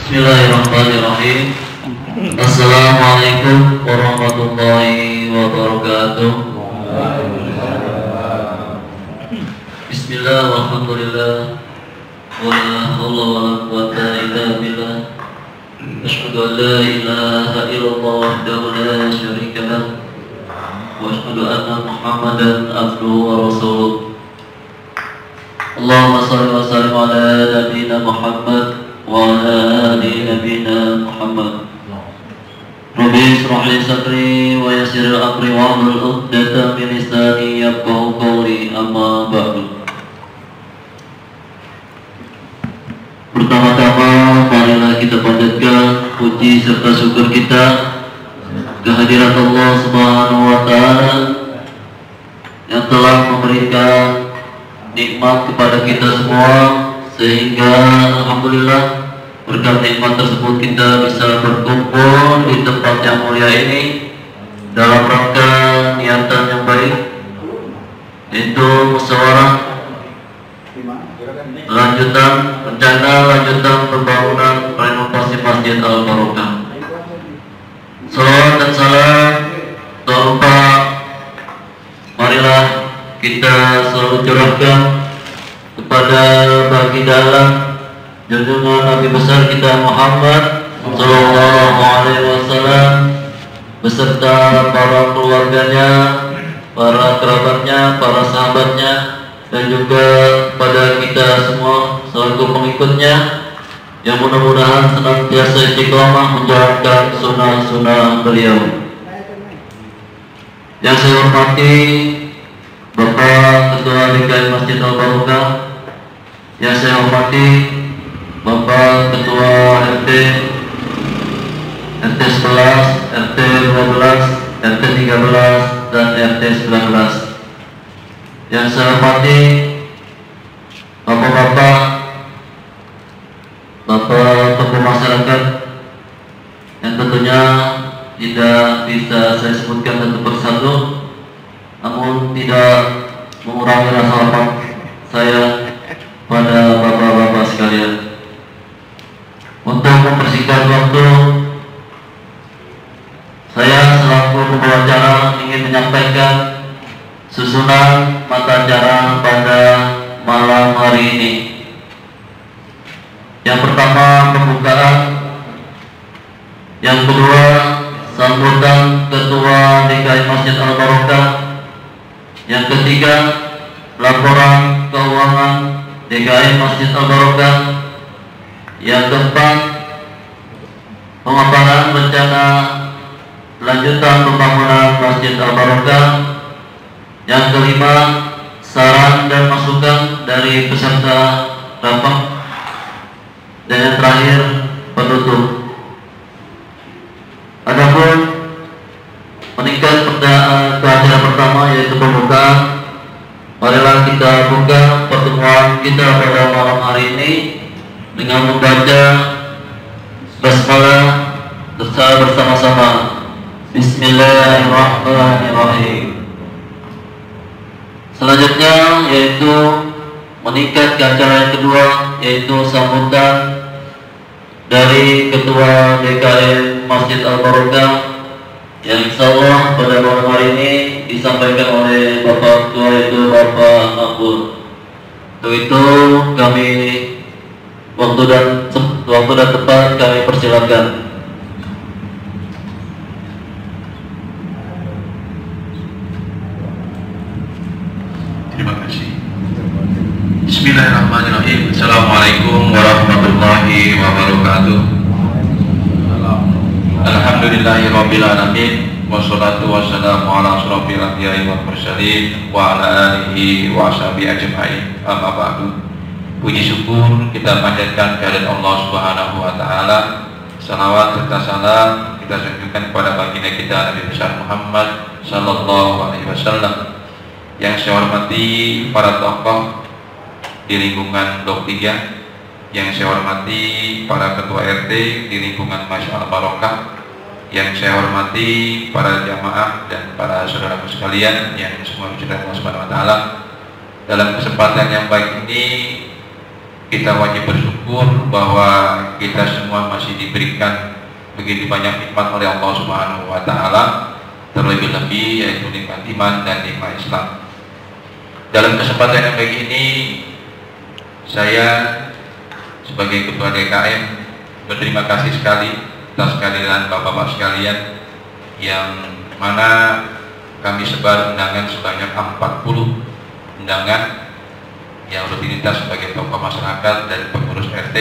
Bismillahirrahmanirrahim. Assalamualaikum warahmatullahi wabarakatuh. Bismillah walhamdulillah wala haula wala quwwata illa billah. Asyhadu an la ilaha illallah wahdahu la syarika lah wa asyhadu anna Muhammadan abduhu wa rasuluh. Allahumma shalli wa sallim ala nabiyyina Muhammad wa ala ali nabiyyina Muhammad. Rabbi ishrah li sadri wa yassir amri wahlul 'uqdatam min lisani yafqahu qawli, amma ba'du. Pertama-tama marilah kita panjatkan puji serta syukur kita kehadirat Allah Subhanahu wa taala yang telah memberikan nikmat kepada kita semua, sehingga alhamdulillah berkat nikmat tersebut kita bisa berkumpul di tempat yang mulia ini dalam rangka niatan yang baik, yaitu musyawarah lanjutan pembangunan renovasi Masjid Al-Barokah. Salawat dan salam tak lupa marilah kita selalu curahkan kepada baginda Allah junjungan Nabi besar kita Muhammad sallallahu alaihi wasallam beserta para keluarganya, para kerabatnya, para sahabatnya, dan juga pada kita semua selaku pengikutnya yang mudah-mudahan senantiasa istiqomah menjalankan sunnah-sunnah beliau. Yang saya hormati Bapak Ketua DKI Masjid Al-Barokah, yang saya hormati Bapak Ketua RT 11, RT 12, RT 13, dan RT 19. Yang saya hormati Bapak-bapak, Bapak tokoh masyarakat yang tentunya tidak bisa saya sebutkan satu persatu, namun tidak mengurangi rasa hormat saya pada bapak-bapak sekalian. Untuk mempersingkat waktu, saya selaku pembawa acara ingin menyampaikan susunan mata acara pada malam hari ini. Yang pertama pembukaan, yang kedua sambutan Ketua DKI Masjid Al-Barokah, yang ketiga laporan keuangan DKI Masjid Al-Barokah, yang keempat pemaparan rencana lanjutan pembangunan Masjid Al-Barokah, yang kelima saran dan masukan dari peserta rapat, dan yang terakhir penutup. Adapun meningkat ke acara pertama yaitu pembukaan, marilah kita buka pertemuan kita pada malam hari ini dengan membaca basmalah bersama-sama. Bismillahirrahmanirrahim. Selanjutnya yaitu meningkat ke acara yang kedua, yaitu sambutan dari Ketua DKI Masjid Al-Barokah yang insya Allah pada malam hari ini disampaikan oleh Bapak Ketua, yaitu Bapak Makbul. Untuk itu kami waktu dan tempat kami persilakan. Terima kasih. Bismillahirrahmanirrahim. Assalamualaikum warahmatullahi wabarakatuh. Alhamdulillahirabbil alamin, wassalatu wassalamu ala asyrofil anbiya'i wal mursalin wa ala alihi wa ashabihi ajma'in. Amma ba'du. Puji syukur kita panjatkan kehadirat Allah Subhanahu wa taala. Salawat serta salam kita sanjungkan kepada baginda kita Nabi besar Muhammad sallallahu alaihi wasallam. Yang saya hormati para tokoh di lingkungan Blok 3, yang saya hormati para ketua RT di lingkungan Masjid Al-Barokah, yang saya hormati para jamaah dan para saudaraku sekalian yang semua dicintai Allah Subhanahu wa taala. Dalam kesempatan yang baik ini kita wajib bersyukur bersyukur bahwa kita semua masih diberikan begitu banyak nikmat oleh Allah Subhanahu wa taala, terlebih-lebih yaitu nikmat iman dan nikmat Islam. Dalam kesempatan yang baik ini, saya sebagai Ketua DKM berterima kasih sekali atas kehadiran Bapak-Bapak sekalian, yang mana kami sebar undangan sebanyak 40 undangan yang rutinitas sebagai tokoh masyarakat dan pengurus RT,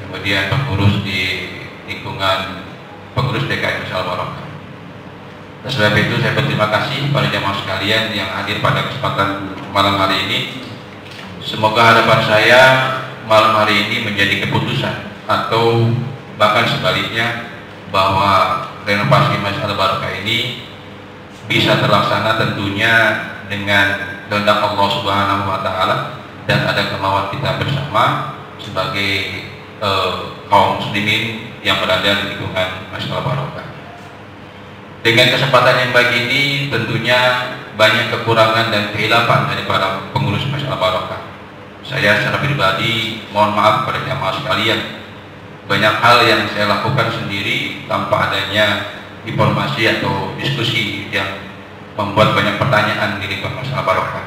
kemudian pengurus di lingkungan pengurus DKM Masya Allah Barokah. Oleh sebab itu saya berterima kasih pada jamaah sekalian yang hadir pada kesempatan malam hari ini. Semoga harapan saya malam hari ini menjadi keputusan, atau bahkan sebaliknya, bahwa renovasi Masya Allah Barokah ini bisa terlaksana tentunya dengan kehendak Allah Subhanahu wa taala dan ada kemauan kita bersama sebagai kaum muslimin yang berada di lingkungan Masya Allah Barokah. Dengan kesempatan yang baik ini tentunya banyak kekurangan dan kehilapan dari para pengurus Masya Allah Barokah. Saya secara pribadi mohon maaf pada jamaah sekalian. Banyak hal yang saya lakukan sendiri tanpa adanya informasi atau diskusi yang membuat banyak pertanyaan di lingkungan Masya Allah Barokah.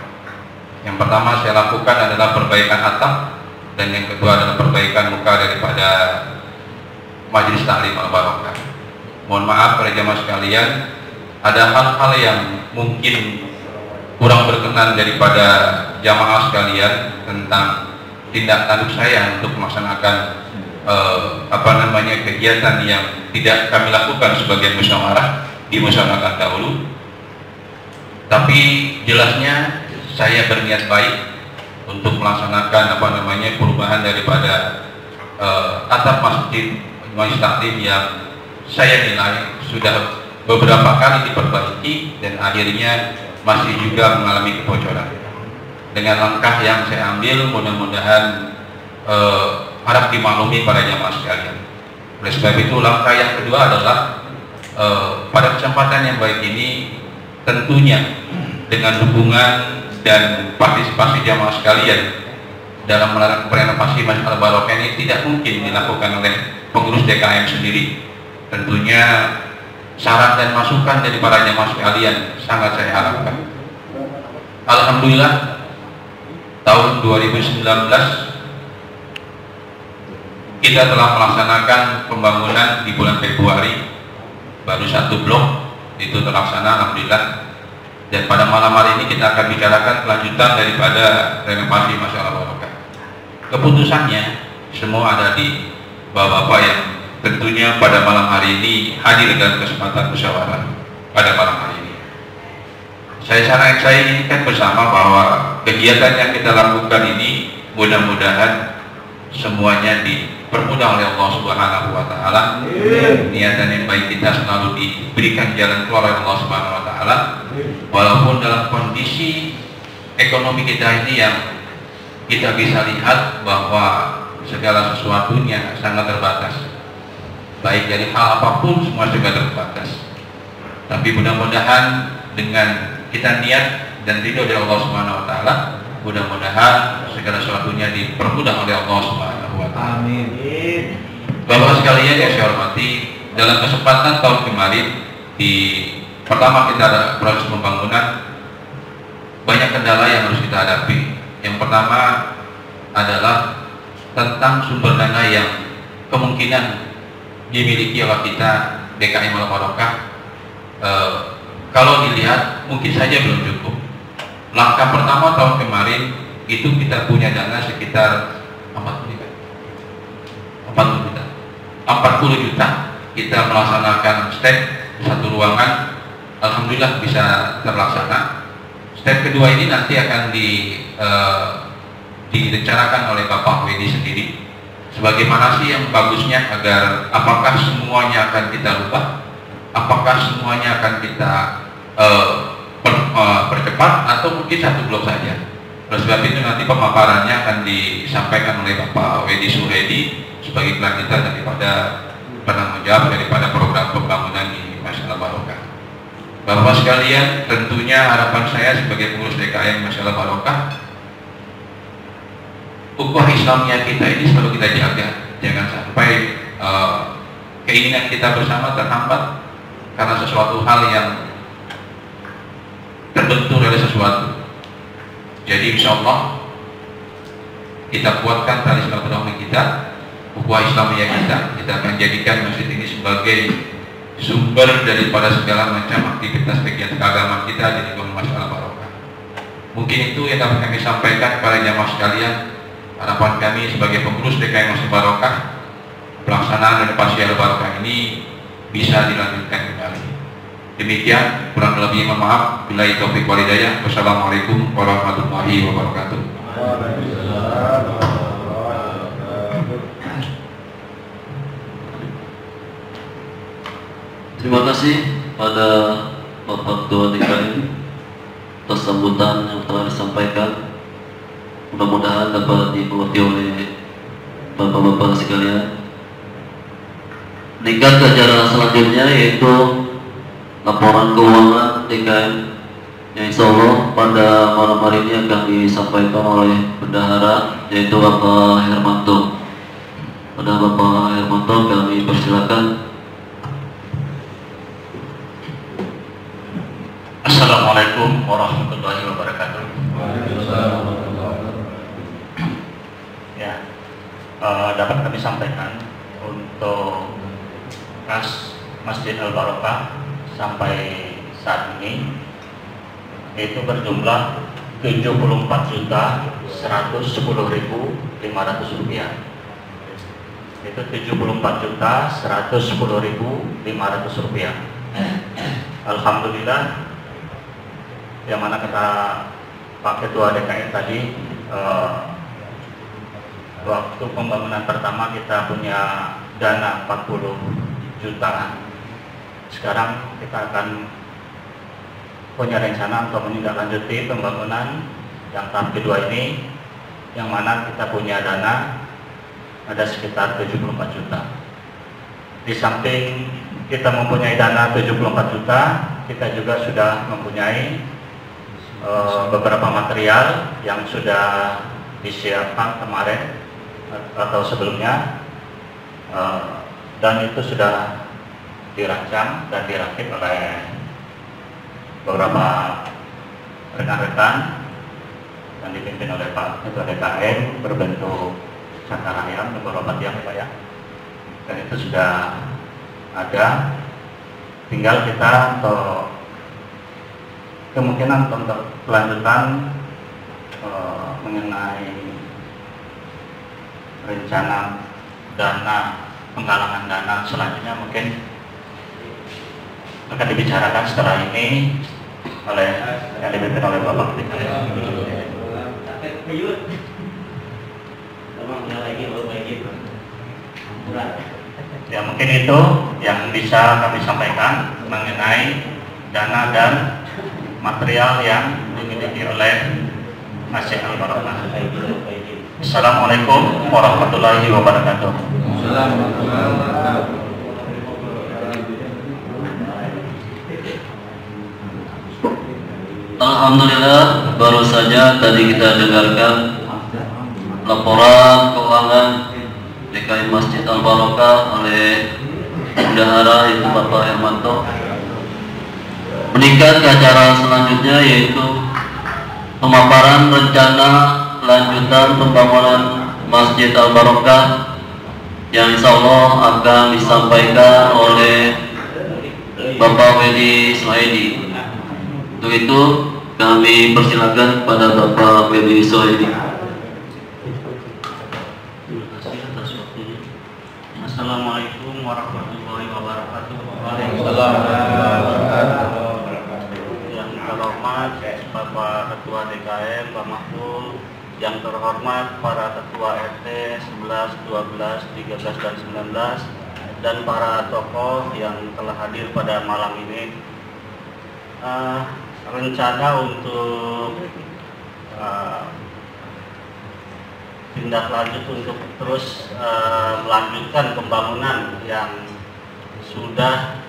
Yang pertama saya lakukan adalah perbaikan atap, dan yang kedua adalah perbaikan muka daripada Majelis Taklim Al Barokah. Mohon maaf pada jamaah sekalian, ada hal-hal yang mungkin kurang berkenan daripada jamaah sekalian tentang tindak tanduk saya untuk melaksanakan kegiatan yang tidak kami lakukan sebagai musyawarah di musyawarah dahulu. Tapi jelasnya saya berniat baik untuk melaksanakan perubahan daripada atap masjid Majelis Taklim yang saya nilai sudah beberapa kali diperbaiki dan akhirnya masih juga mengalami kebocoran. Dengan langkah yang saya ambil, mudah-mudahan harap dimaklumi para jamaah sekalian. Oleh sebab itu, langkah yang kedua adalah pada kesempatan yang baik ini, tentunya dengan dukungan dan partisipasi jamaah sekalian dalam renovasi Masjid Al Barokah ini tidak mungkin dilakukan oleh pengurus DKM sendiri. Tentunya saran dan masukan dari para jamaah sekalian sangat saya harapkan. Alhamdulillah tahun 2019 kita telah melaksanakan pembangunan di bulan Februari, baru 1 blok itu terlaksana alhamdulillah. Dan pada malam hari ini kita akan bicarakan kelanjutan daripada renovasi Masya Allah Barokah. Keputusannya semua ada di Bapak-Bapak yang tentunya pada malam hari ini hadir dalam kesempatan musyawarah pada malam hari ini. Saya inginkan bersama bahwa kegiatan yang kita lakukan ini mudah-mudahan semuanya dipermudah oleh Allah Subhanahu wa taala. Niatan yang baik kita selalu diberikan jalan keluar oleh Allah Subhanahu wa taala. Walaupun dalam kondisi ekonomi kita ini yang kita bisa lihat bahwa segala sesuatunya sangat terbatas, baik dari hal apapun semua juga terbatas. Tapi mudah-mudahan dengan kita niat dan ridho dari Allah Subhanahu wa taala, mudah-mudahan segala sesuatunya dipermudah oleh Allah Subhanahu wa taala. Amin. Bapak sekalian yang saya hormati, dalam kesempatan tahun kemarin pertama kita ada proses pembangunan, banyak kendala yang harus kita hadapi. Yang pertama adalah tentang sumber dana yang kemungkinan dimiliki oleh kita DKM Al Barokah. Kalau dilihat mungkin saja belum cukup. Langkah pertama tahun kemarin itu kita punya dana sekitar 40 juta. Kita melaksanakan step satu ruangan, alhamdulillah bisa terlaksana. Step kedua ini nanti akan direncanakan oleh Bapak Wedi sendiri. Sebagaimana sih yang bagusnya, agar apakah semuanya akan kita rubah, apakah semuanya akan kita percepat, atau mungkin satu blok saja. Oleh sebab itu nanti pemaparannya akan disampaikan oleh Bapak Wedi Suhedi sebagai kelanjutan daripada penanggung jawab daripada program pembangunan di Masjid Al Barokah. Bapak sekalian, tentunya harapan saya sebagai pengurus DKM Masjid Al Barokah, ukhuwah Islamiyah kita ini selalu kita jaga. Jangan sampai keinginan kita bersama terhambat karena sesuatu hal yang terbentur oleh sesuatu. Jadi insya Allah kita kuatkan tali silaturahmi kita, ukhuwah Islamiyah kita akan jadikan masjid ini sebagai sumber daripada segala macam aktivitas kegiatan keagamaan kita di lingkungan Masjid Al-Barokah. Mungkin itu yang dapat kami sampaikan kepada jamaah sekalian. Harapan kami sebagai pengurus DKM Masjid Barokah, pelaksanaan renovasi Al-Barokah ini bisa dilanjutkan kembali. Demikian, kurang lebih mohon maaf. Billahi taufiq wal hidayah. Wassalamualaikum warahmatullahi wabarakatuh. Terima kasih pada Bapak Ketua DKM atas sambutan yang telah disampaikan. Mudah-mudahan dapat dimengerti oleh Bapak-Bapak sekalian. Meningkat ke acara selanjutnya yaitu laporan keuangan DKM yang insya Allah pada malam hari ini akan disampaikan oleh bendahara yaitu Bapak Hermanto. Pada Bapak Hermanto kami persilakan. Assalamualaikum warahmatullahi wabarakatuh. Ya, dapat kami sampaikan untuk kas Masjid Al-Barokah sampai saat ini itu berjumlah Rp74.110.500. Itu Rp74.110.500. Alhamdulillah, yang mana kata Pak Ketua DKM tadi, waktu pembangunan pertama kita punya dana 40 jutaan. Sekarang kita akan punya rencana untuk menindaklanjuti pembangunan yang tahap kedua ini, yang mana kita punya dana ada sekitar 74 juta. Di samping kita mempunyai dana 74 juta, kita juga sudah mempunyai beberapa material yang sudah disiapkan kemarin atau sebelumnya, dan itu sudah dirancang dan dirakit oleh beberapa rekan-rekan yang dipimpin oleh Pak Ketua DKM berbentuk cakar ayam beberapa tiang, Pak ya, dan itu sudah ada. Tinggal kita untuk kemungkinan untuk kelanjutan mengenai rencana dana, penggalangan dana selanjutnya mungkin akan dibicarakan setelah ini oleh yang dipimpin oleh Bapak Ketua. Ya, mungkin itu yang bisa kami sampaikan mengenai dana dan material yang dimiliki oleh Masjid Al-Barokah. Assalamualaikum warahmatullahi wabarakatuh. Alhamdulillah, baru saja tadi kita dengarkan laporan keuangan DKM Masjid Al-Barokah oleh bendahara yaitu Bapak Hermanto. Meningkat ke acara selanjutnya yaitu pemaparan rencana lanjutan pembangunan Masjid Al-Barokah yang insya Allah akan disampaikan oleh Bapak Wedi Suhaidi. Untuk itu kami persilakan kepada Bapak Wedi Suhaidi. Assalamualaikum warahmatullahi wabarakatuh. Yang terhormat Bapak Ketua DKM, Pak Mahfud, yang terhormat para Ketua RT 11, 12, 13, dan 19, dan para tokoh yang telah hadir pada malam ini. Rencana untuk tindak lanjut untuk terus melanjutkan pembangunan yang sudah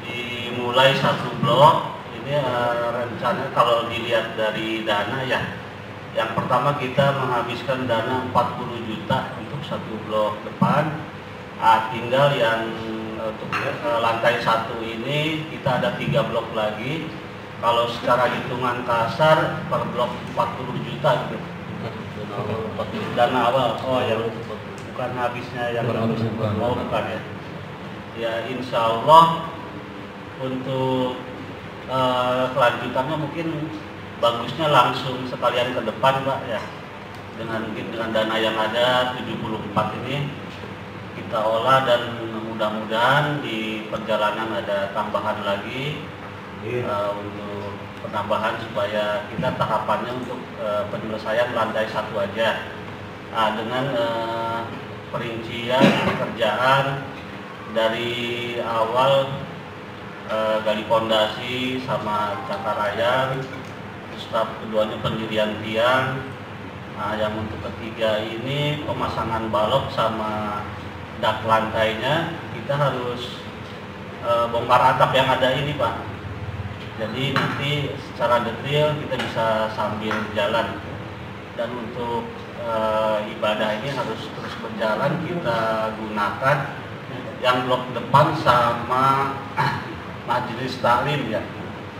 dimulai satu blok ini, rencana kalau dilihat dari dana ya Yang pertama kita menghabiskan dana 40 juta untuk satu blok depan. Tinggal yang untuk lantai 1 ini kita ada 3 blok lagi. Kalau secara hitungan kasar per blok 40 juta gitu. Dana awal. Oh ya, bukan habisnya yang bukan ya. Ya insya Allah untuk kelanjutannya mungkin bagusnya langsung sekalian ke depan Pak ya, dengan dana yang ada 74 ini kita olah, dan mudah-mudahan di perjalanan ada tambahan lagi untuk penambahan supaya kita tahapannya untuk penyelesaian lantai 1 aja. Dengan perincian pekerjaan dari awal gali pondasi sama cakar ayam, terus tahap keduanya pendirian tiang. Yang untuk ketiga ini pemasangan balok sama dak lantainya, kita harus bongkar atap yang ada ini Pak. Jadi nanti secara detail kita bisa sambil jalan, dan untuk ibadah ini harus terus berjalan. Kita gunakan yang blok depan sama majelis taklim ya,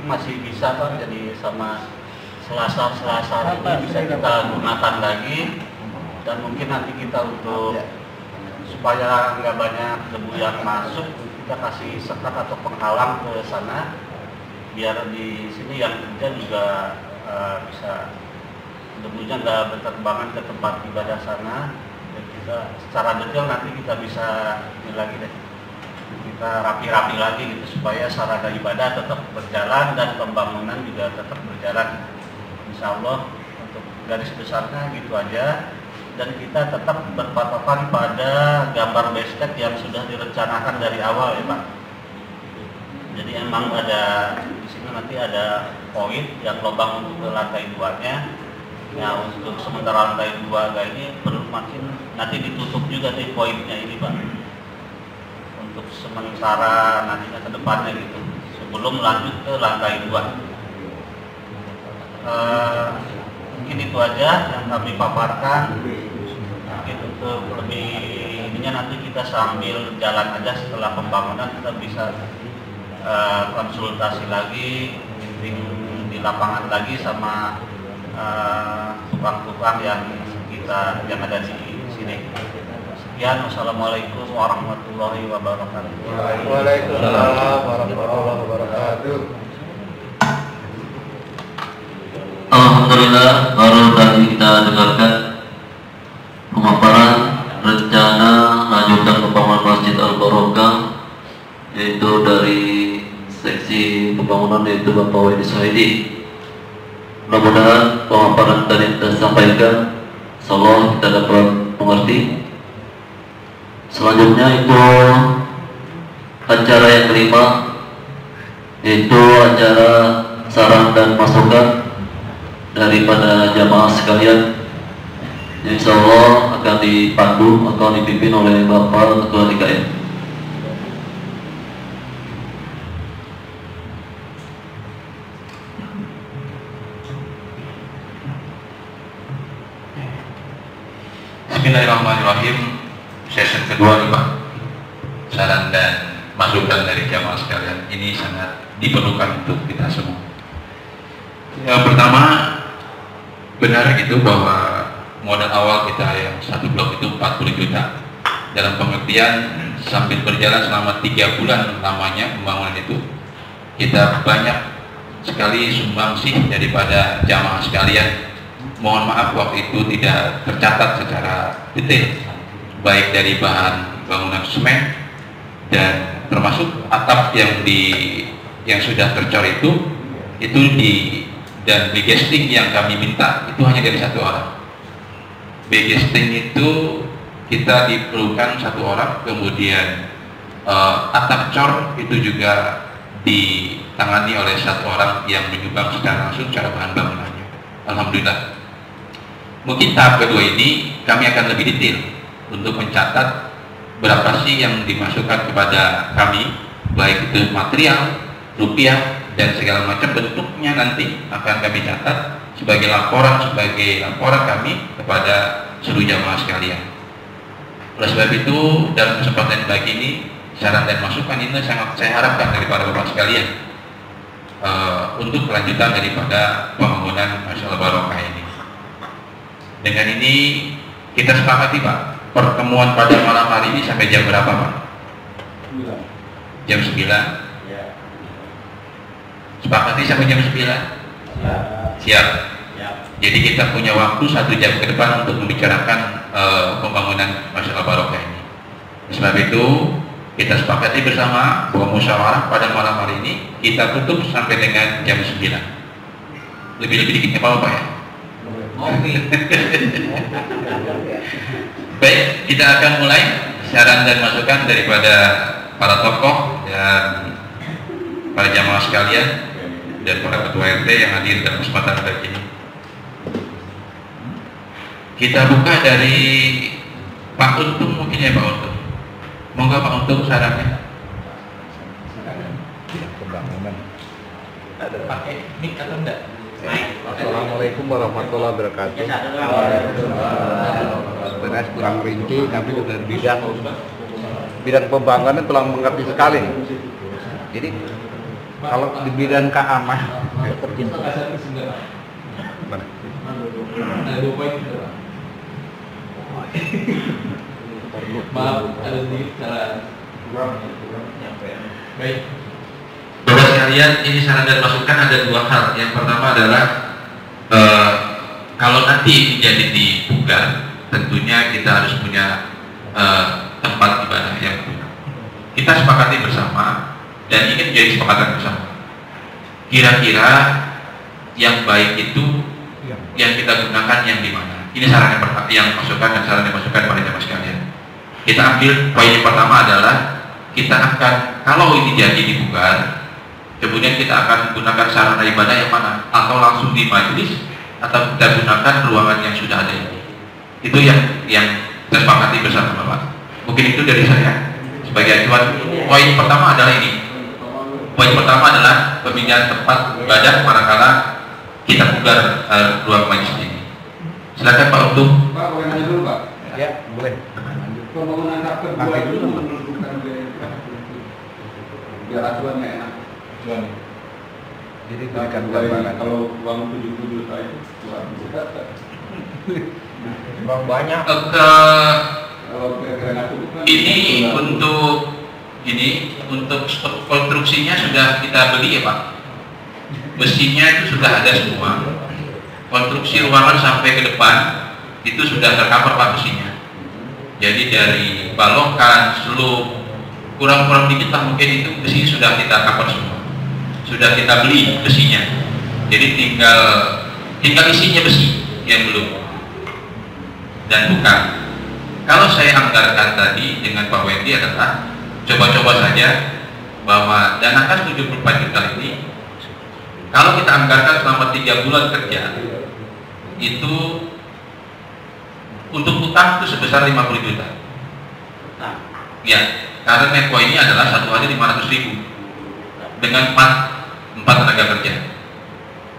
masih bisa Pak, jadi sama selasar ini bisa kita gunakan lagi. Dan mungkin nanti kita untuk supaya nggak banyak debu yang masuk, kita kasih sekat atau penghalang ke sana, biar di sini yang kerja juga bisa debunya nggak berterbangan ke tempat ibadah sana. Dan kita secara detail nanti kita bisa ini lagi deh, kita rapi-rapi lagi gitu, supaya sarana ibadah tetap berjalan dan pembangunan juga tetap berjalan. Insya Allah untuk garis besarnya gitu aja, dan kita tetap berpatokan pada gambar basket yang sudah direncanakan dari awal ya Pak. Jadi emang ada di sini nanti ada poin yang lubang untuk ke lantai 2-nya. Ya untuk sementara lantai 2 ini perlu makin nanti ditutup juga nih poinnya ini Pak, untuk sementara nantinya ke depannya gitu, sebelum lanjut ke lantai 2. Mungkin itu aja yang kami paparkan. Mungkin untuk lebih ininya nanti kita sambil jalan aja, setelah pembangunan kita bisa konsultasi lagi, meeting di lapangan lagi sama tukang-tukang yang ada di sini. Sekian, wassalamualaikum warahmatullahi wabarakatuh. Waalaikumsalam warahmatullahi wabarakatuh. Alhamdulillah, baru tadi kita dengarkan pemaparan rencana lanjutan pembangunan Masjid Al-Barokah, yaitu dari seksi pembangunan yaitu Bapak Wahidi Suhaidi. Mudah-mudahan pemaparan tadi kita sampaikan insyaallah kita dapat mengerti. Selanjutnya itu acara yang kelima, yaitu acara saran dan masukan daripada jamaah sekalian, yang insyaallah akan dipandu atau dipimpin oleh Bapak Ketua DKM. Bismillahirrahmanirrahim. Sesi kedua nih Pak, saran dan masukan dari jamaah sekalian ini sangat diperlukan untuk kita semua. Yang pertama, benar itu bahwa modal awal kita yang satu blok itu 40 juta. Dalam pengertian sambil berjalan selama 3 bulan lamanya pembangunan itu, kita banyak sekali sumbangsih daripada jamaah sekalian. Mohon maaf waktu itu tidak tercatat secara detail, baik dari bahan bangunan semen dan termasuk atap yang sudah tercor itu dan begesting yang kami minta itu hanya dari 1 orang. Begesting itu kita diperlukan 1 orang, kemudian atap cor itu juga ditangani oleh 1 orang yang menyumbang secara langsung secara bahan bangunannya. Alhamdulillah. Mungkin tahap kedua ini kami akan lebih detail untuk mencatat berapa sih yang dimasukkan kepada kami, baik itu material, rupiah, dan segala macam bentuknya nanti akan kami catat sebagai laporan kami kepada seluruh jamaah sekalian. Oleh sebab itu, dalam kesempatan pagi ini, saran dan masukan ini sangat saya harapkan daripada Bapak sekalian untuk kelanjutan daripada pembangunan Masjid Al-Barokah ini. Dengan ini kita sepakati Pak, pertemuan pada malam hari ini sampai jam berapa Pak? Jam 9. Sepakati sampai jam 9? Siap. Jadi kita punya waktu 1 jam ke depan untuk membicarakan pembangunan Masjid Al-Barokah ini. Sebab itu kita sepakati bersama bahwa musyawarah pada malam hari ini kita tutup sampai dengan jam 9. Lebih-lebih dikit apa ya? Baik, kita akan mulai saran dan masukan daripada para tokoh dan para jamaah sekalian dan para ketua RT yang hadir dalam kesempatan pagi ini. Kita buka dari Pak Untung mungkin ya Pak Untung. Monggo Pak Untung sarannya. Pembangunan. Ada pakai mic atau enggak? Assalamualaikum warahmatullahi wabarakatuh. Sebenarnya kurang rinci, tapi sudah bidang pembangunan telah mengerti sekali. Jadi kalau di bidang keamanan, maaf, ada sedikit salah. Baik. Bapak sekalian, ini saran dan masukan ada 2 hal. Yang pertama adalah kalau nanti ini jadi dibuka, tentunya kita harus punya tempat ibadah yang benar. Kita sepakati bersama dan ini menjadi sepakatan bersama. Kira-kira yang baik itu yang kita gunakan yang di mana? Ini saran yang masukan dan saran yang masukan pada jamaah sekalian. Kita ambil poin yang pertama adalah kita akan, kalau ini jadi dibuka, kemudian kita akan gunakan sarana ibadah yang mana? Atau langsung di majelis, atau kita gunakan ruangan yang sudah ada ini. Itu yang kita sepakati bersama Bapak. Mungkin itu dari saya sebagai acuan. Poin pertama adalah ini. Poin pertama adalah pemindahan tempat ibadah manakala kita buka ruang majelis ini. Silakan Pak Untung. Pak, boleh nanya dulu Pak? Ya, boleh. Pembangunan tahap kedua itu menentukan biar aturannya enak. Jadi berikan gambaran. Kalau uang 70 juta itu uang banyak. Ini untuk konstruksinya sudah kita beli ya Pak. Besinya itu sudah ada semua. Konstruksi ruangan sampai ke depan itu sudah tercover Pak besinya. Jadi dari balokan, seluk, kurang-kurang dikit lah mungkin itu besi sudah kita cover semua. Sudah kita beli besinya. Jadi tinggal isinya besi yang belum. Dan bukan. Kalau saya anggarkan tadi dengan Pak Wendy adalah coba-coba saja bahwa dana kas 74 juta ini kalau kita anggarkan selama 3 bulan kerja itu untuk utang itu sebesar 50 juta. Ya, karena netco ini adalah 1 hari 500.000 dengan 4 tenaga kerja.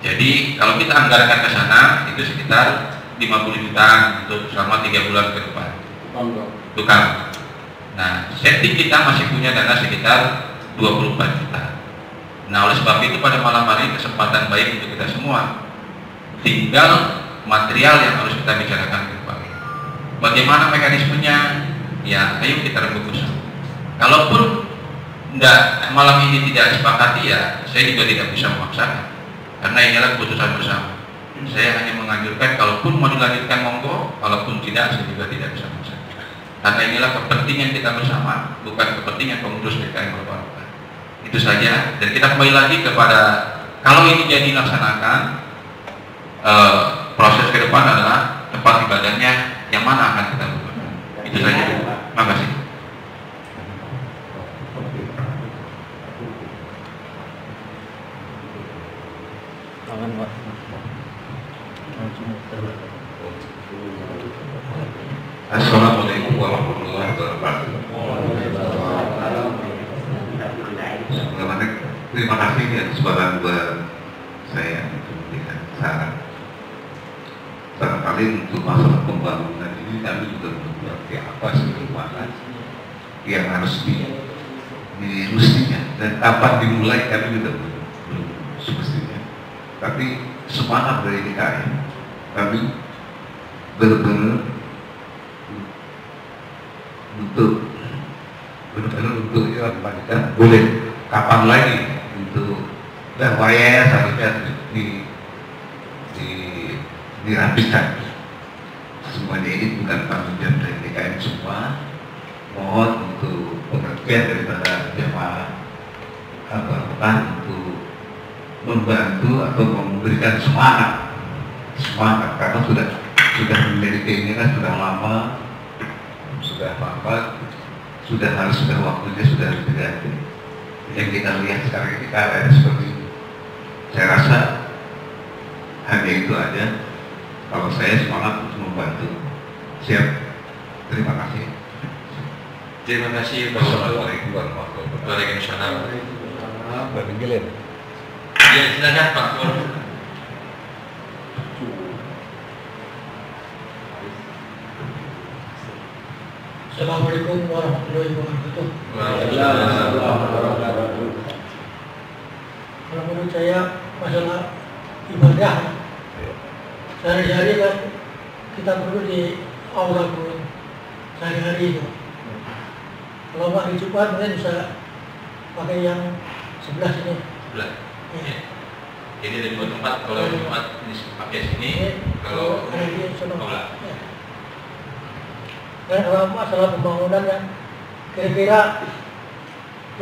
Jadi kalau kita anggarkan ke sana itu sekitar 50 juta untuk selama 3 bulan ke depan. Tukang. Nah, setting kita masih punya dana sekitar 24 juta. Nah, oleh sebab itu pada malam hari ini kesempatan baik untuk kita semua. Tinggal material yang harus kita bicarakan ke depan. Bagaimana mekanismenya? Ya, ayo kita rembuk bersama. Kalaupun malam ini tidak sepakati ya, saya juga tidak bisa memaksakan. Karena inilah keputusan bersama. Saya hanya menganjurkan kalaupun mau dilanjutkan monggo, kalaupun tidak saya juga tidak bisa memaksakan. Karena inilah kepentingan kita bersama, bukan kepentingan pengurus DKM Al-Barokah. Itu saja. Dan kita kembali lagi kepada kalau ini jadi dilaksanakan, proses ke depan adalah tempat ibadahnya yang mana akan kita buka. Itu saja. Terima kasih. Assalamualaikum warahmatullahi wabarakatuh. Terima kasih atas kesempatan buat saya untuk memberikan saran. paling untuk masalah pembangunan ini kami juga belum berarti apa sebagaimana yang harus mestinya, dan kapan dimulai kami juga belum semestinya. Tapi semangat dari DKM, kami benar-benar untuk ya, boleh kapan lagi untuk dan wayanya seharusnya dirapikan. Semuanya ini bukan tanggung jawab dari DKM semua. Mohon untuk pengertian daripada jemaah untuk membantu atau memberikan semangat karena sudah memiliki ini kan sudah lama, sudah waktunya sudah diganti. Yang kita lihat sekarang ini keadaan seperti ini. Saya rasa hanya itu aja. Kalau saya semangat untuk membantu. Siap. Terima kasih. Terima kasih Pak. Assalamualaikum warahmatullahi wabarakatuh. Waalaikumsalam. Berpenggilir. Ya, silakan Pak. Assalamualaikum warahmatullahi wabarakatuh. Kalau menurut saya masalah ibadah sehari-hari kan kita perlu di aula pun sehari-hari itu. Kalau hari Jumat mungkin bisa pakai yang sebelah sini. Sebelah. Ya. Jadi ada dua tempat, kalau Jumat pakai sini, kalau hari di sana. aula. Ya. Dan kalau masalah pembangunan kan kira-kira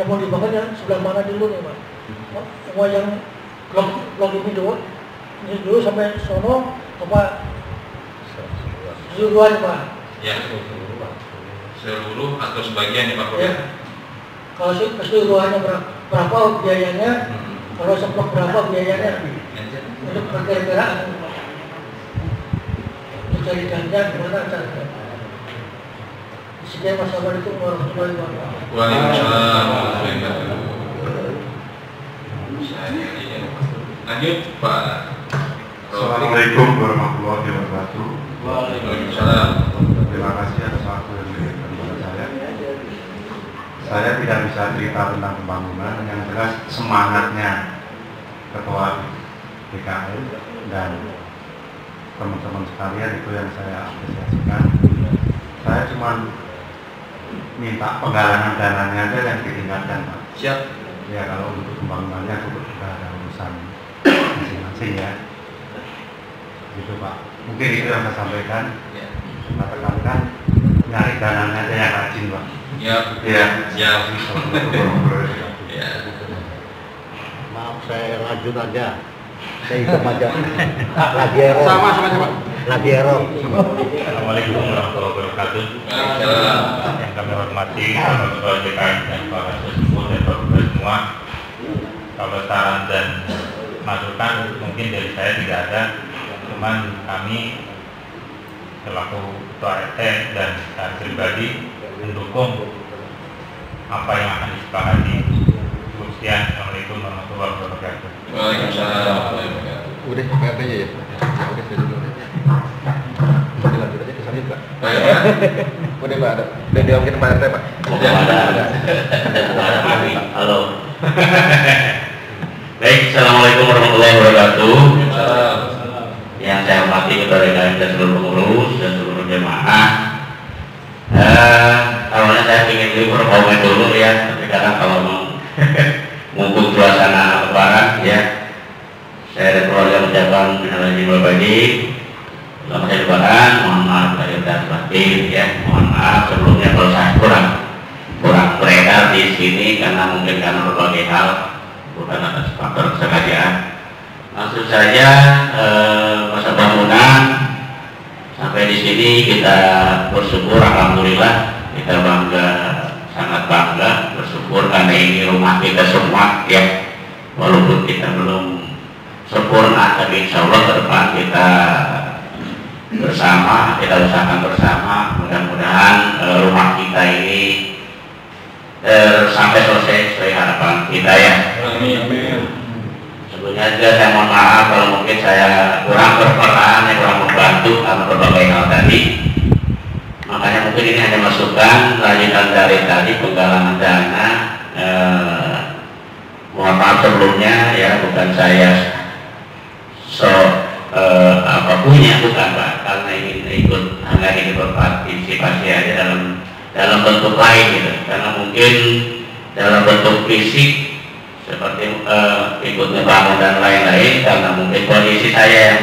yang mau dibangun yang sebelah mana dulu nih Pak? Mau yang blok ini dulu sampai sono apa seluruhan Pak? Ya, seluruh atau sebagian ya Pak Pur? Ya. Kalau keseluruhannya berapa biayanya? Kalau seblok berapa biayanya? Untuk perkiraan untuk cari ganja gimana caranya? Sekian Wassalamualaikum warahmatullahi wabarakatuh. Waalaikumsalam warahmatullahi wabarakatuh. Lanjut Pak. Assalamualaikum warahmatullahi wabarakatuh. Waalaikumsalam. Terima kasih atas waktu yang diberikan kepada saya. Saya tidak bisa cerita tentang pembangunan, yang jelas semangatnya Ketua DKM dan teman-teman sekalian itu yang saya apresiasikan. Saya cuma minta penggalangan dananya aja yang ditingkatkan Pak. Siap. Ya kalau untuk pembangunannya itu sudah ada urusan masing-masing ya. Gitu Pak. Mungkin itu yang saya sampaikan. Ya. Kita tekankan nyari dananya aja yang rajin Pak. Ya. Ya. Siap. Ya. Maaf saya lanjut aja. Saya ikut aja. Lagi error. Sama. Lagi error. Assalamualaikum warahmatullahi wabarakatuh. Yang kami hormati Ketua DKM dan para sesepuh dan bapak semua. Kalau saran dan masukan mungkin dari saya tidak ada, cuman kami selaku Ketua RT dan saya pribadi mendukung apa yang akan disepakati. Sekian, Assalamualaikum warahmatullahi wabarakatuh. Waalaikumsalam warahmatullahi wabarakatuh. Udah PRT aja ya? Udah saya dulu. Dilanjut aja ke sana Pak. Udah Pak, ada. Udah diomongin Pak RT Pak. Ada. Halo. Baik, Assalamualaikum warahmatullahi wabarakatuh. Yang saya hormati Ketua DKM dan seluruh pengurus dan seluruh jemaah. Awalnya saya ingin berkomen dulu ya, tapi karena kalau mumpung suasana lebaran ya, saya dan keluarga mengucapkan minal aidin wal faizin. Selamat hari lebaran, mohon maaf lahir dan batin ya, mohon maaf sebelumnya kalau saya kurang beredar di sini karena mungkin karena berbagai hal, bukan atas faktor kesengajaan. Maksud saya masa bangunan sampai di sini kita bersyukur, alhamdulillah kita bangga, sangat bangga, bersyukur karena ini rumah kita semua ya, walaupun kita belum sempurna, tapi insya Allah ke depan kita bersama, kita usahakan bersama, mudah-mudahan rumah kita ini sampai selesai sesuai harapan kita ya. Sebelumnya juga saya mohon maaf kalau mungkin saya kurang berperan, kurang membantu terbantu karena berbagai hal tadi. Makanya mungkin ini hanya masukan lanjutan dari tadi penggalangan dana. Mohon maaf sebelumnya ya, bukan saya punya, bukan Pak, karena ingin ikut, hanya ingin berpartisipasi aja dalam bentuk lain gitu, karena mungkin dalam bentuk fisik seperti ikut ngebangun dan lain-lain, karena mungkin kondisi saya yang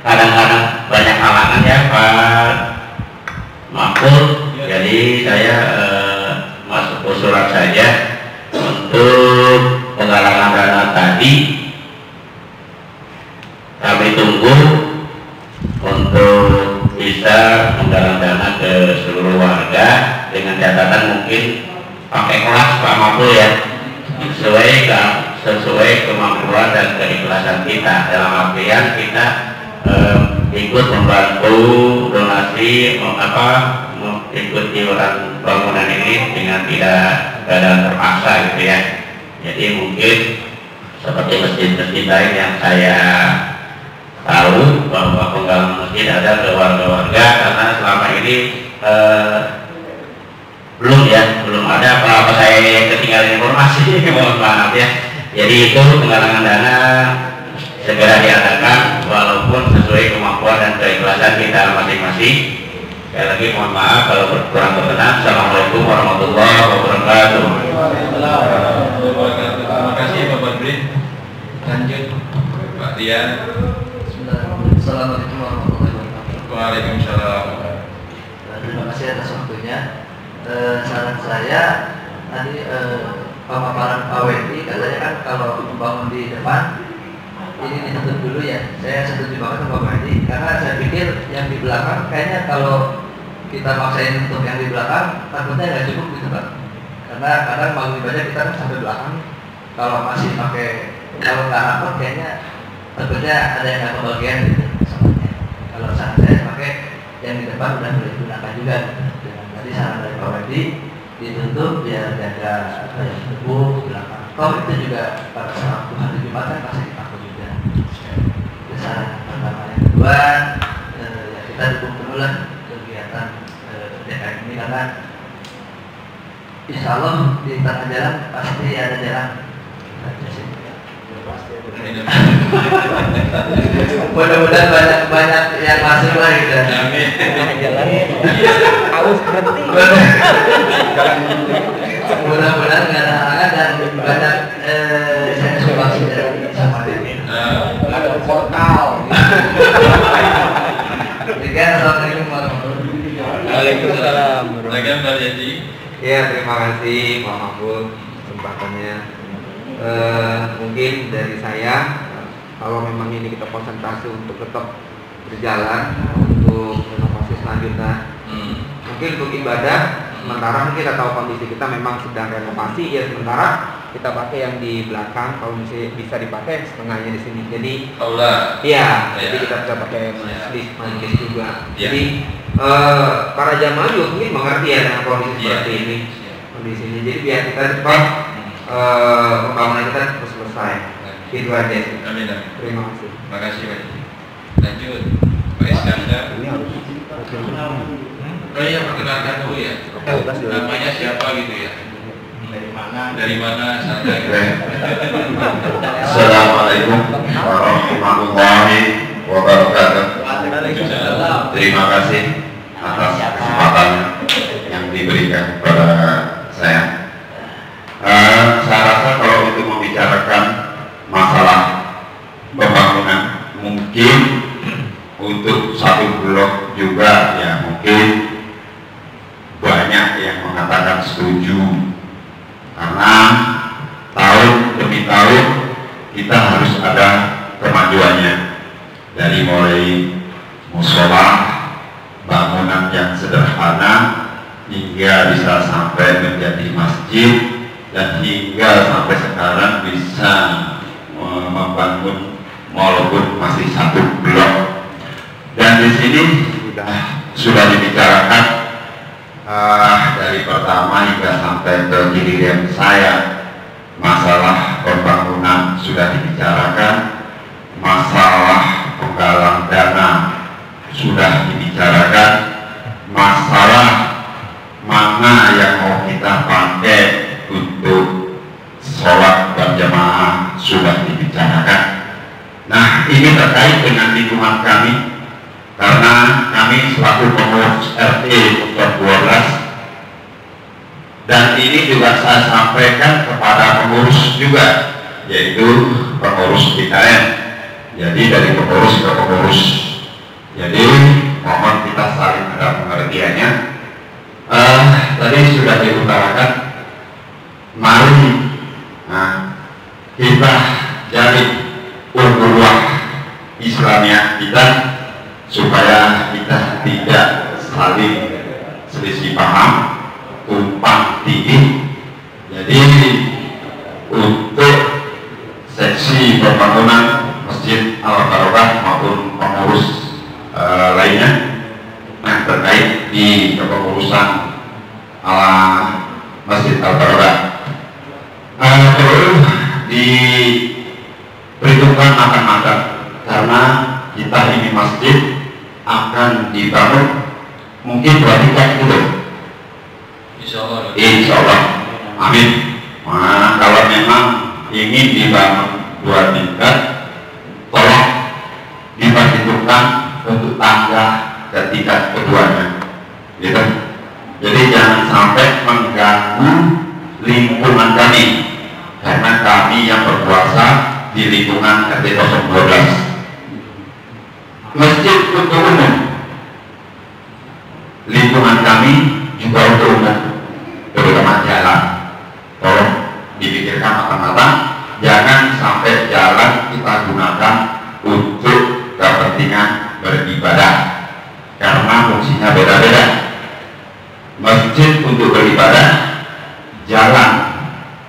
kadang-kadang banyak halangan ya Pak Mahfud, jadi saya masuk usulan saja untuk penggalangan dana tadi. Kami tunggu untuk bisa menggalang dana ke seluruh warga dengan catatan mungkin pakai kelas Pak Mahfud ya, sesuai kemampuan dan keikhlasan kita, dalam artian kita ikut membantu donasi ikut iuran bangunan ini dengan tidak keadaan terpaksa gitu ya. Jadi mungkin seperti masjid-masjid lain yang saya tahu bahwa penggalangan masjid ada ke warga-warga, karena selama ini belum ada apa saya ketinggalan informasi. Mohon maaf ya. Jadi itu penggalangan dana segera diadakan walaupun sesuai kemampuan dan keikhlasan kita masing-masing. Sekali lagi mohon maaf kalau kurang berkenan. Assalamualaikum warahmatullahi wabarakatuh. Terima kasih Bapak Brin. Lanjut Pak Dian. Assalamualaikum warahmatullahi wabarakatuh. Waalaikumsalam. Terima kasih atas waktunya. Saran saya tadi pemaparan Pak Wendy, katanya kan kalau membangun di depan ini ditutup dulu ya. Saya setuju banget sama Pak Wendy, karena saya pikir yang di belakang kayaknya kalau kita maksain untuk yang di belakang takutnya nggak cukup gitu Pak. Karena kadang mau ibadah kita kan sampai belakang, kalau masih pakai, kalau nggak rapat kayaknya takutnya ada yang nggak kebagian gitu. Kalau saran saya pakai yang di depan udah boleh digunakan juga gitu. Tadi saran dari Pak Wendy ditutup biar jaga yang tubuh belakang. Toh itu juga pada saat hari Jumat kan pasti dipakai juga. Itu saran pertama. Yang kedua, ya kita dukung dulu lah kegiatan DKM ini, karena insya Allah di tengah jalan pasti ada jalan. Mudah-mudahan banyak yang masuk lah gitu. Amin. Jalan harus berhenti. Mudah-mudahan nggak ada halangan dan banyak saya sumbangsi dari sama ini. Ada portal. Assalamualaikum warahmatullahi wabarakatuh. Waalaikumsalam. Lagi Pak Jadi. Ya, terima kasih Pak Mahfud kesempatannya. Mungkin dari saya, kalau memang ini kita konsentrasi untuk tetap berjalan untuk renovasi selanjutnya, mungkin untuk ibadah sementara mungkin kita tahu kondisi kita memang sedang renovasi ya, sementara kita pakai yang di belakang, kalau bisa dipakai setengahnya di sini. Jadi jadi kita bisa pakai majlis juga. Jadi para jamaah juga mungkin mengerti ya dengan kondisi seperti ini, kondisinya. Jadi biar kita cepat pembangunan kita terus selesai. Itu aja sih. Amin. Terima kasih. Terima kasih Pak. Lanjut Pak Iskandar. Ini harus Oh iya, perkenalkan dulu ya. Namanya siapa gitu ya? Dari mana asalnya? Assalamualaikum warahmatullahi wabarakatuh. Terima kasih atas kesempatan yang diberikan kepada saya. Saya rasa kalau untuk membicarakan masalah pembangunan, mungkin untuk satu blok juga ya mungkin banyak yang mengatakan setuju, karena tahun demi tahun kita harus ada kemajuannya, dari mulai musola, bangunan yang sederhana hingga bisa sampai menjadi masjid, dan hingga sampai sekarang bisa membangun walaupun masih satu blok. Dan di sini sudah dibicarakan dari pertama hingga sampai ke giliran saya, masalah pembangunan sudah dibicarakan, masalah penggalang dana sudah dibicarakan, masalah mana yang mau kita pakai untuk sholat berjamaah sudah dibicarakan. Nah, ini terkait dengan lingkungan kami, karena kami selaku pengurus RT Pusat 12, dan ini juga saya sampaikan kepada pengurus juga, yaitu pengurus PKM. Jadi dari pengurus ke pengurus. Jadi mohon kita saling ada pengertiannya. Tadi sudah diutarakan, mari kita jalin ukhuwah Islamiyah kita supaya kita tidak saling selisih paham, tumpang tindih. Jadi untuk seksi pembangunan Masjid Al-Barokah maupun pengurus lainnya, nah terkait di kepengurusan Masjid Al-Barokah perlu diperhitungkan matang-matang, karena kita ini masjid akan dibangun mungkin 2 tingkat gitu. Insya Allah, amin. Nah, kalau memang ingin dibangun 2 tingkat, tolong diperhitungkan untuk tangga ke tingkat keduanya, gitu. Jadi jangan sampai mengganggu lingkungan kami, karena kami yang berkuasa di lingkungan RT 012. Masjid untuk umum, lingkungan kami juga untuk umum, terutama jalan. Tolong dipikirkan matang-matang, jangan sampai jalan kita gunakan untuk kepentingan beribadah, karena fungsinya beda-beda. Masjid untuk beribadah, jalan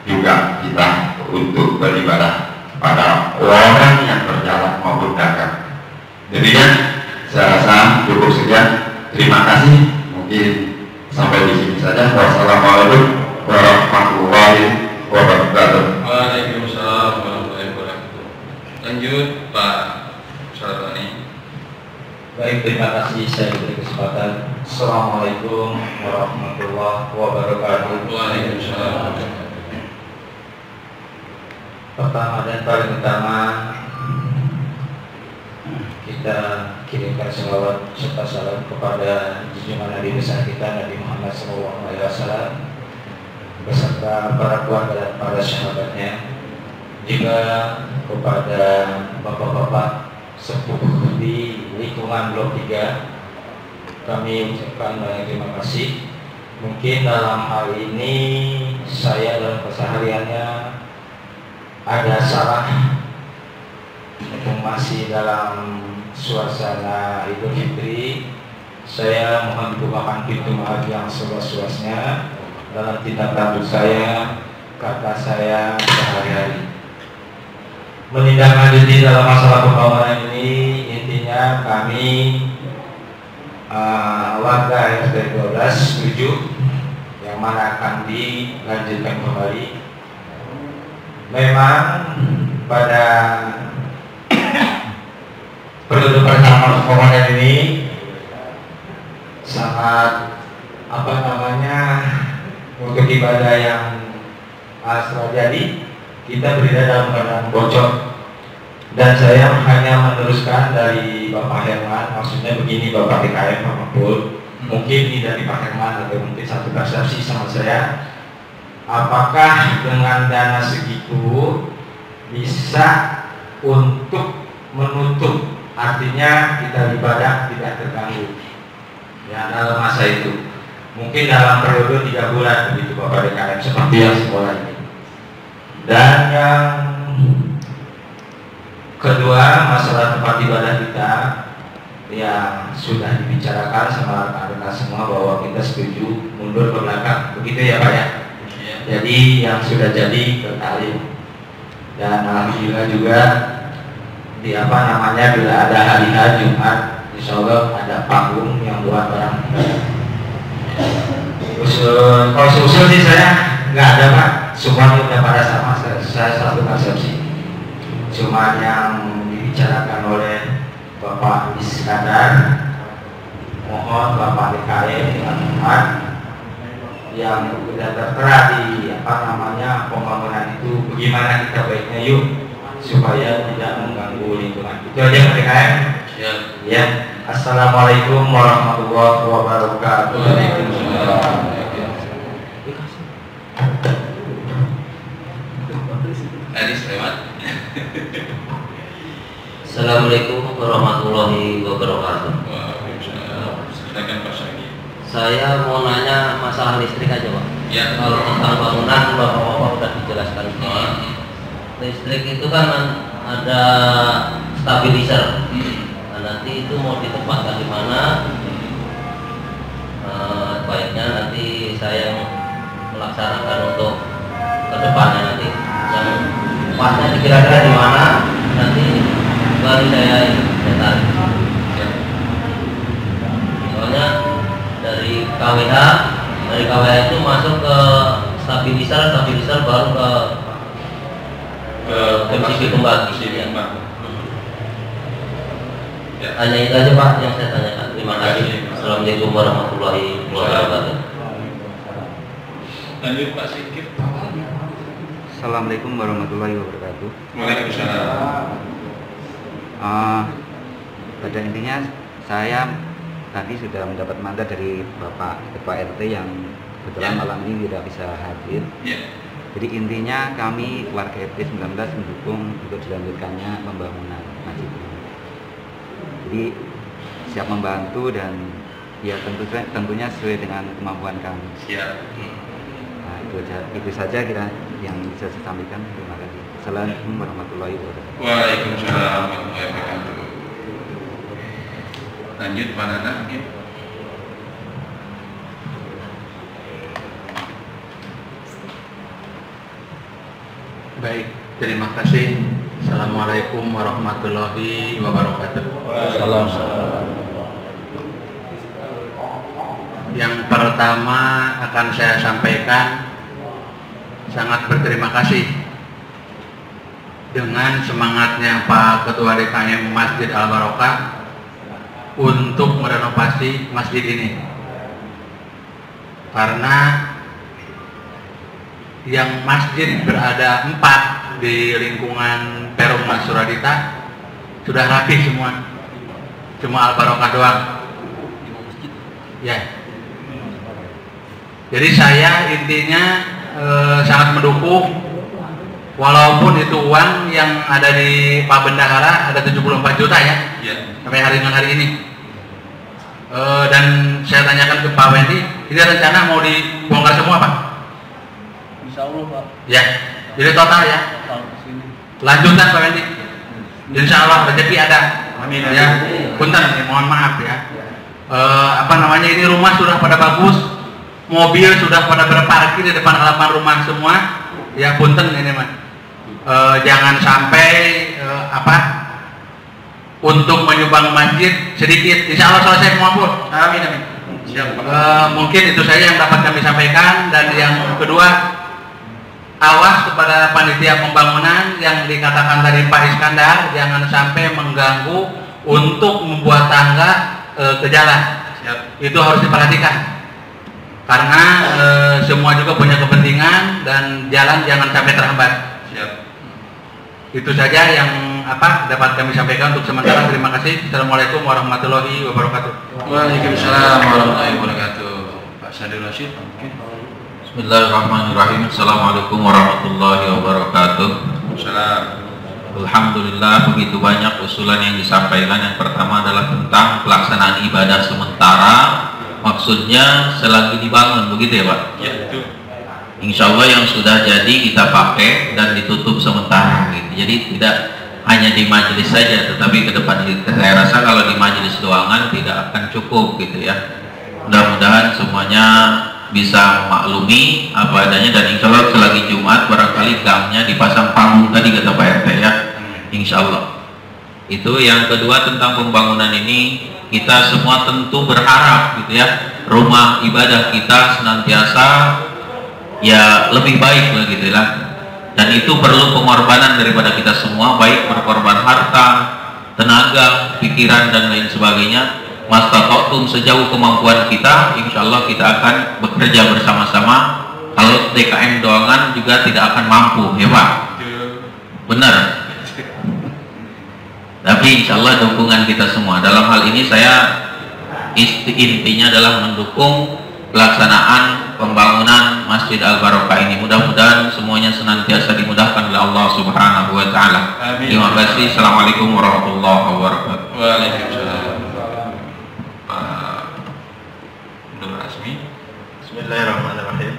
juga kita untuk beribadah pada orang yang berjalan maupun dagang. Demikian, saya rasa cukup sekian. Terima kasih. Mungkin sampai di sini saja. Wassalamualaikum warahmatullahi wabarakatuh. Waalaikumsalam warahmatullahi wabarakatuh. Lanjut Pak Syarani. Baik, terima kasih saya diberi kesempatan. Assalamualaikum warahmatullahi wabarakatuh. Waalaikumsalam. Pertama dan paling utama, kita kirimkan salawat serta salam kepada junjungan Nabi besar kita Nabi Muhammad SAW beserta para keluarga dan para sahabatnya, juga kepada bapak-bapak sepuh di lingkungan Blok 3 kami ucapkan banyak terima kasih. Mungkin dalam hal ini saya dalam kesehariannya ada salah, masih dalam suasana Idul Fitri, saya mohon dibukakan pintu maaf yang seluas-luasnya dalam tindak tanduk saya, kata saya sehari-hari. Menindaklanjuti dalam masalah pembangunan ini, intinya kami warga RT 12 setuju, yang mana akan dilanjutkan kembali. Memang pada penduduk bersama pembangunan ini sangat untuk ibadah yang asal jadi kita berada dalam keadaan bocor, dan saya hanya meneruskan dari Bapak Herman. Maksudnya begini, Bapak PKM Pak Mahfud, mungkin ini dari Pak Herman atau mungkin satu persepsi sama saya, apakah dengan dana segitu bisa untuk menutup, artinya kita ibadah tidak terganggu ya dalam masa itu, mungkin dalam periode 3 bulan begitu Bapak DKM seperti yang sekolah ini. Dan yang kedua, masalah tempat ibadah kita yang sudah dibicarakan sama rekan-rekan semua bahwa kita setuju mundur ke belakang, begitu ya Pak ya. Jadi yang sudah jadi berkali, dan alhamdulillah juga bila ada hari Jumat, insya Allah ada panggung yang buat orang. Kalau usul sih saya nggak ada Pak, semuanya udah pada sama. Saya satu persepsi, cuma yang dibicarakan oleh Bapak Iskandar mohon Bapak DKM yang sudah tertera di pembangunan itu bagaimana kita baiknya yuk supaya tidak mengganggu lingkungan. Itu aja Pak DKM. Ya. Assalamualaikum warahmatullahi wabarakatuh. Assalamualaikum warahmatullahi wabarakatuh. Saya mau nanya masalah listrik aja Pak. Ya. Kalau tentang bangunan Bapak sudah dijelaskan. Listrik itu kan ada stabilizer. Nah, nanti itu mau ditempatkan di mana? Baiknya nanti saya melaksanakan untuk kedepannya nanti. Yang pasnya kira-kira di mana? Nanti baru saya tarik. Soalnya dari KWH itu masuk ke stabilizer baru ke MCB pembagi. Ya. Hanya itu aja Pak yang saya tanyakan. Terima kasih. Assalamualaikum warahmatullahi wabarakatuh. Lanjut Pak Sikit. Assalamualaikum warahmatullahi wabarakatuh. Waalaikumsalam. Pada intinya saya tadi sudah mendapat mandat dari Bapak Ketua RT yang kebetulan malam ini tidak bisa hadir. Jadi intinya kami warga RT 19 mendukung untuk dilanjutkannya pembangunan masjid ini. Jadi siap membantu dan ya tentunya sesuai dengan kemampuan kami. Siap. Nah, itu saja kira yang bisa saya sampaikan. Terima kasih. Assalamualaikum warahmatullahi wabarakatuh. Waalaikumsalam warahmatullahi wabarakatuh. Lanjut Pak Nana. Baik, terima kasih. Assalamualaikum warahmatullahi wabarakatuh. Yang pertama akan saya sampaikan sangat berterima kasih dengan semangatnya Pak Ketua DKM Masjid Al Barokah untuk merenovasi masjid ini, karena yang masjid berada 4 di lingkungan Perum Mas Suradita sudah rapi semua, cuma Al Barokah doang ya. Jadi saya intinya sangat mendukung, walaupun itu uang yang ada di Pak Bendahara ada 74 juta ya, sampai hari ini. Dan saya tanyakan ke Pak Wendy, ini rencana mau dibongkar semua Pak? Insya Allah Pak. Ya, jadi total ya. Lanjutan Pak Wendy. Insya Allah rezeki ada. Amin. Ya, punten, mohon maaf ya. Ini rumah sudah pada bagus, mobil sudah pada berparkir di depan halaman rumah semua. Ya punten ini mah. Jangan sampai untuk menyumbang masjid sedikit. Insya Allah selesai semua Bu. Amin amin. Mungkin itu saja yang dapat kami sampaikan. Dan yang kedua, awas kepada panitia pembangunan yang dikatakan tadi Pak Iskandar, jangan sampai mengganggu untuk membuat tangga ke jalan. Itu harus diperhatikan, karena semua juga punya kepentingan dan jalan jangan sampai terhambat. Itu saja yang dapat kami sampaikan untuk sementara. Terima kasih. Assalamualaikum warahmatullahi wabarakatuh. Waalaikumsalam warahmatullahi wabarakatuh. Pak Sadir Rashid mungkin. Bismillahirrahmanirrahim. Assalamualaikum warahmatullahi wabarakatuh. Alhamdulillah, begitu banyak usulan yang disampaikan. Yang pertama adalah tentang pelaksanaan ibadah sementara, maksudnya selagi dibangun, begitu ya Pak? Ya, betul. Insya Allah yang sudah jadi kita pakai dan ditutup sementara gitu. Jadi tidak hanya di majelis saja, tetapi ke depan saya rasa kalau di majelis doangan tidak akan cukup gitu ya. Mudah-mudahan semuanya bisa maklumi apa adanya, dan insya Allah selagi Jumat barangkali gamnya dipasang panggung tadi kata Pak RT ya, insya Allah. Itu yang kedua tentang pembangunan ini, kita semua tentu berharap gitu ya, rumah ibadah kita senantiasa ya lebih baik begitu lah, dan itu perlu pengorbanan daripada kita semua, baik berkorban harta, tenaga, pikiran dan lain sebagainya. mastata'tum, sejauh kemampuan kita, insya Allah kita akan bekerja bersama-sama. Kalau DKM doangan juga tidak akan mampu, ya Pak. Benar. Tapi insya Allah dukungan kita semua. Dalam hal ini saya intinya adalah mendukung pelaksanaan pembangunan Masjid Al-Barokah ini. Mudah-mudahan semuanya senantiasa dimudahkan oleh Allah Subhanahu wa taala. Terima kasih. Assalamualaikum warahmatullahi wabarakatuh. Waalaikumsalam. Pak Nur Asmi. Bismillahirrahmanirrahim.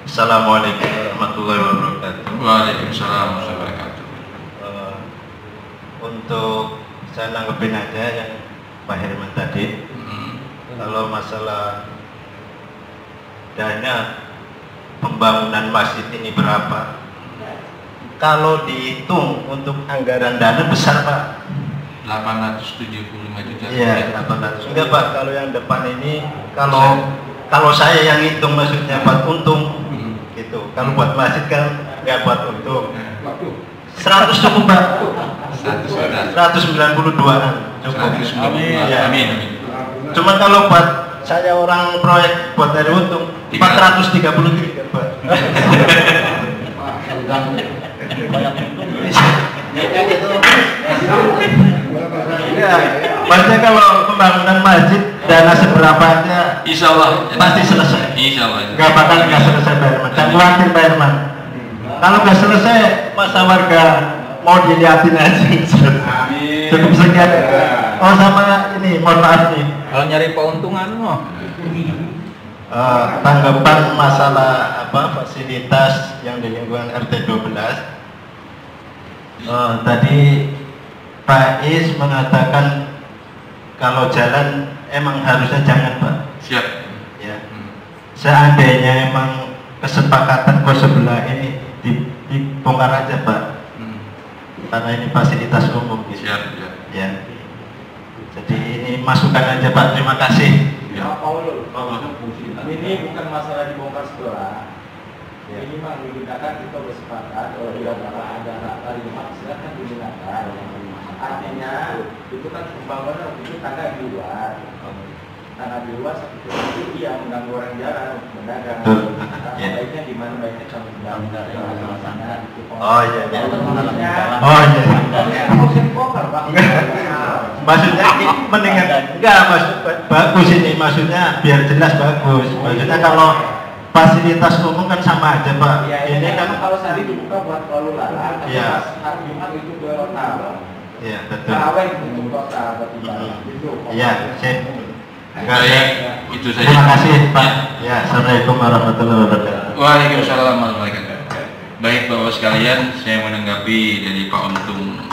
Assalamualaikum warahmatullahi wabarakatuh. Waalaikumsalam warahmatullahi wabarakatuh. Untuk saya nanggepin aja yang Pak Herman tadi. Kalau masalah dana pembangunan masjid ini berapa? Kalau dihitung untuk anggaran dana besar Pak, 875 juta. Iya, 800. Enggak Pak, kalau yang depan ini kalau saya yang hitung maksudnya buat untung gitu. Kalau buat masjid kan nggak buat untung. 100 cukup Pak. 192-an cukup. Amin. Ya. Amin. Cuman kalau buat saya orang proyek buat dari untung 433 Pak. Ya, maksudnya kalau pembangunan masjid dana seberapa aja, insya Allah pasti selesai. Insya Allah. Gak bakal nggak selesai Pak Herman. Jangan khawatir Pak Herman. Kalau nggak selesai, masa warga mau dilihatin aja. Cukup sekian. Oh sama ini, mohon maaf nih. Kalau nyari keuntungan loh. Tanggapan masalah fasilitas yang di lingkungan RT 12. Tadi Pak Is mengatakan kalau jalan emang harusnya jangan Pak. Siap. Ya. Seandainya emang kesepakatan kos sebelah ini dibongkar aja Pak. Karena ini fasilitas umum gitu. Siap. Ya. Jadi ini masukan aja Pak. Terima kasih. Ya Paulus, ini bukan masalah dibongkar sebelah. Ya. Ini mah digunakan kita bersepakat kalau tidak ada hak tarimat silakan digunakan. Artinya itu kan pembangunan itu tangga di luar. Tangga di luar seperti itu dia mengganggu orang jalan berdagang. Baiknya di mana baiknya kalau di sana itu. Oh iya. Oh iya. Harus dibongkar Pak. Maksudnya mendingan enggak bagus ini, maksudnya biar jelas bagus. Maksudnya kalau fasilitas umum kan sama aja Pak. Ya, ini kan kalau sehari dibuka buat lalu lalang. Iya. Hari Jumat itu total. Iya betul. Tarawih itu total berarti itu. Iya, sip. Itu saja. Terima kasih Pak. Ya, assalamualaikum warahmatullahi wabarakatuh. Waalaikumsalam warahmatullahi wabarakatuh. Baik Bapak sekalian, saya menanggapi dari Pak Untung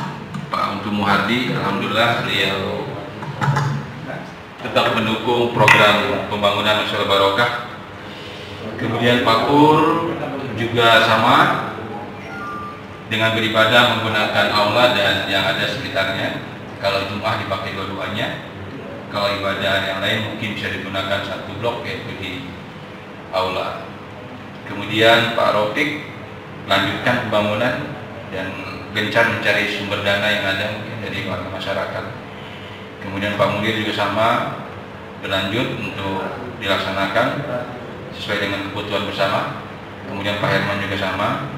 Muhardi. Alhamdulillah beliau tetap mendukung program pembangunan Masjid Al-Barokah. Kemudian Pak Pur juga sama dengan beribadah menggunakan aula dan yang ada sekitarnya. Kalau Jum'ah dipakai dua-duanya, kalau ibadah yang lain mungkin bisa digunakan satu blok yaitu di aula. Kemudian Pak Rofik lanjutkan pembangunan dan gencar mencari sumber dana yang ada mungkin dari warga masyarakat. Kemudian Pak Munir juga sama berlanjut untuk dilaksanakan sesuai dengan kebutuhan bersama. Kemudian Pak Herman juga sama.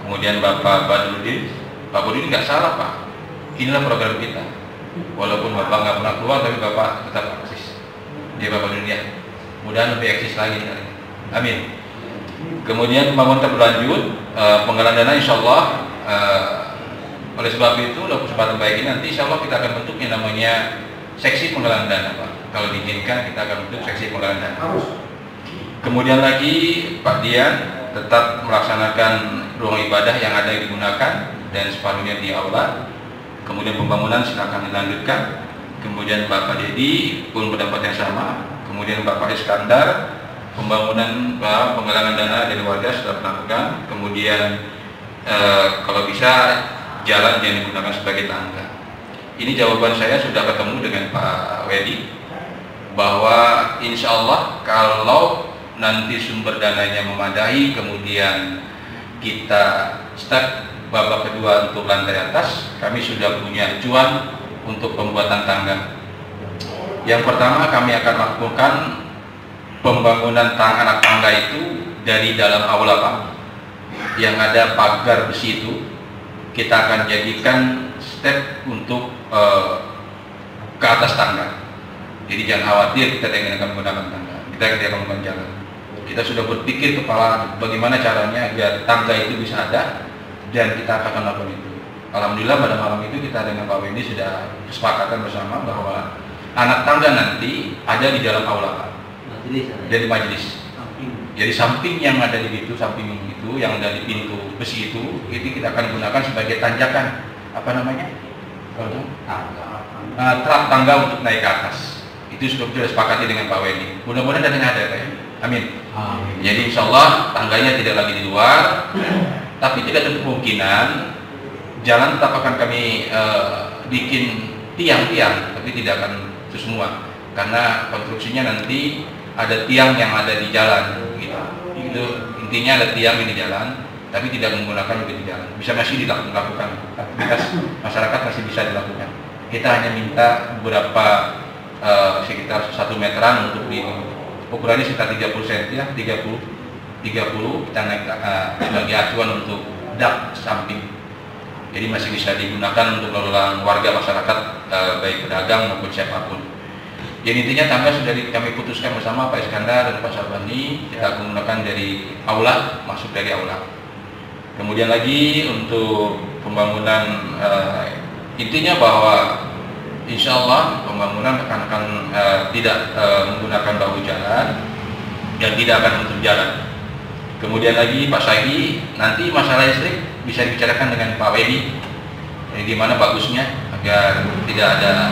Kemudian Bapak Badrudin, Pak Badrudin nggak salah Pak. Inilah program kita. Walaupun Bapak nggak pernah keluar, tapi Bapak tetap eksis. Dia Bapak Badrudin ya. Mudah-mudahan lebih eksis lagi kali. Amin. Kemudian pembangunan tetap berlanjut, penggalangan dana insya Allah. Oleh sebab itu, dalam kesempatan baik ini nanti insya Allah kita akan bentuk yang namanya seksi penggalangan dana Pak. Kalau diizinkan kita akan bentuk seksi penggalangan dana. Kemudian lagi Pak Dian tetap melaksanakan ruang ibadah yang ada yang digunakan dan separuhnya di aula. Kemudian pembangunan silakan dilanjutkan. Kemudian Bapak Dedi pun pendapat yang sama. Kemudian Bapak Iskandar pembangunan penggalangan dana dari warga sudah dilakukan. Kemudian kalau bisa jalan yang digunakan sebagai tangga. Ini jawaban saya sudah ketemu dengan Pak Wedi bahwa insya Allah kalau nanti sumber dananya memadai, kemudian kita start babak kedua untuk lantai atas, kami sudah punya acuan untuk pembuatan tangga. Yang pertama kami akan lakukan pembangunan anak tangga itu dari dalam aula Pak, yang ada pagar besi itu kita akan jadikan step untuk ke atas tangga. Jadi jangan khawatir kita tidak akan menggunakan tangga, kita tidak akan menggunakan jalan. Kita sudah berpikir kepala bagaimana caranya agar tangga itu bisa ada, dan kita akan melakukan itu. Alhamdulillah pada malam itu kita dengan Pak Wendy sudah kesepakatan bersama bahwa anak tangga nanti ada di dalam aula Pak, dari majelis. Jadi samping yang ada di situ, samping itu yang ada di pintu besi itu kita akan gunakan sebagai tanjakan, apa namanya? Trap tangga untuk naik ke atas. Itu sudah disepakati dengan Pak Wendy. Mudah-mudahan dan ada Pak. Amin. Jadi insya Allah tangganya tidak lagi di luar, tapi tidak ada kemungkinan jalan tetap akan kami bikin tiang-tiang, tapi tidak akan itu semua, karena konstruksinya nanti ada tiang yang ada di jalan, gitu. Itu intinya ada tiang yang di jalan, tapi tidak menggunakan di jalan. Bisa masih dilakukan, aktivitas masyarakat masih bisa dilakukan. Kita hanya minta beberapa sekitar 1 meteran untuk di ukurannya sekitar 30 cm ya, 30 kita naik sebagai acuan untuk dak samping. Jadi masih bisa digunakan untuk lalu warga masyarakat, baik pedagang maupun siapapun. Jadi intinya tangga sudah kami putuskan bersama Pak Iskandar dan Pak Sabani, kita menggunakan dari aula, masuk dari aula. Kemudian lagi untuk pembangunan, intinya bahwa insya Allah pembangunan akan tidak menggunakan bahu jalan dan tidak akan menutup jalan. Kemudian lagi Pak Sagi, nanti masalah listrik bisa dibicarakan dengan Pak Wendy, gimana bagusnya agar tidak ada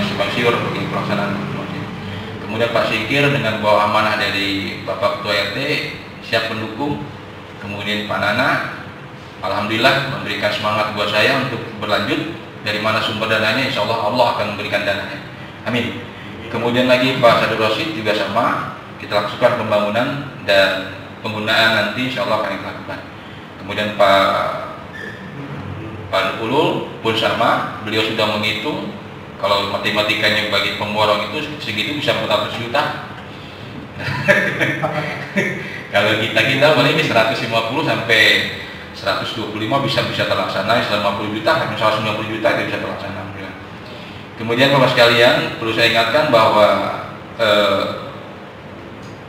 simpang siur bagi pelaksanaan. Kemudian Pak Sikir dengan bawa amanah dari Bapak Ketua RT siap mendukung. Kemudian Pak Nana, alhamdulillah memberikan semangat buat saya untuk berlanjut. Dari mana sumber dananya, insya Allah Allah akan memberikan dananya. Amin. Kemudian lagi Pak Sadur Rosid juga sama, kita lakukan pembangunan dan penggunaan nanti insya Allah akan kita lakukan. Kemudian Pak Ulul pun sama, beliau sudah menghitung kalau matematikanya bagi pemborong itu segitu bisa berapa juta. Kalau kita boleh ini 150 sampai 125 bisa terlaksana, 150 juta, 190 juta itu bisa terlaksana. Kemudian Bapak sekalian, perlu saya ingatkan bahwa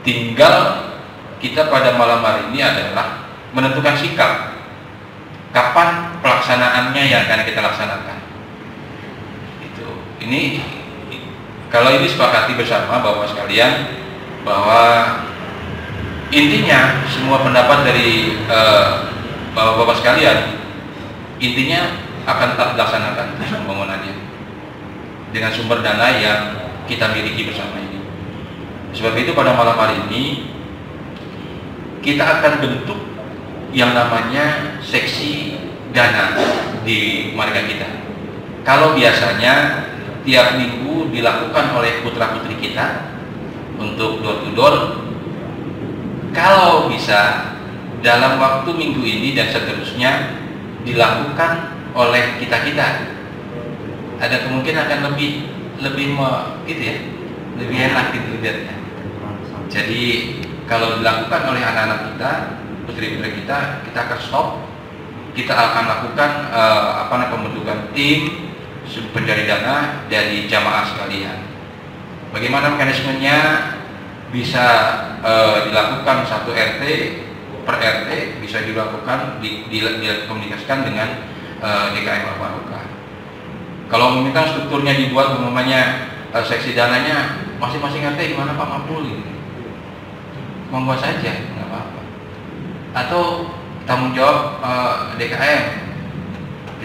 tinggal kita pada malam hari ini adalah menentukan sikap kapan pelaksanaannya yang akan kita laksanakan. Ini kalau ini sepakati bersama Bapak sekalian bahwa intinya semua pendapat dari Bapak sekalian intinya akan tetap dilaksanakan pembangunannya dengan sumber dana yang kita miliki bersama ini. Sebab itu pada malam hari ini kita akan bentuk yang namanya seksi dana di marga kita. Kalau biasanya tiap minggu dilakukan oleh putra-putri kita untuk door to door, kalau bisa dalam waktu minggu ini dan seterusnya dilakukan oleh kita-kita, ada kemungkinan akan lebih gitu ya, lebih enak gitu lihatnya. Jadi kalau dilakukan oleh anak-anak kita, putri-putri kita akan stop. Kita akan lakukan pembentukan tim pencari dana dari jamaah sekalian. Bagaimana mekanismenya? Bisa dilakukan satu RT per RT, bisa dilakukan dikomunikasikan dengan DKM Al-Barokah. Kalau meminta strukturnya dibuat, umpamanya seksi dananya masing-masing RT gimana Pak Mapul gitu. Membuat saja, nggak apa-apa. Atau tanggung jawab DKM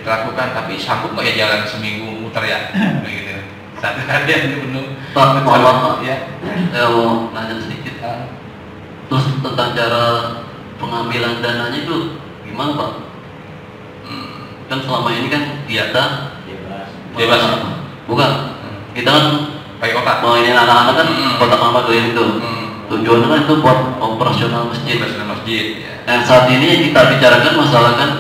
kita lakukan, tapi sanggup nggak ya jalan seminggu muter ya, begitu. Satu hari yang penuh. Pak, Allah ya. Saya mau nanya sedikit. Terus tentang cara pengambilan dananya itu gimana Pak? Kan selama ini kan diata bebas. Bukan. Kita kan mau ini anak-anak kan kotak amal itu. Tujuannya kan itu buat operasional masjid. Nah saat ini yang kita bicarakan masalah kan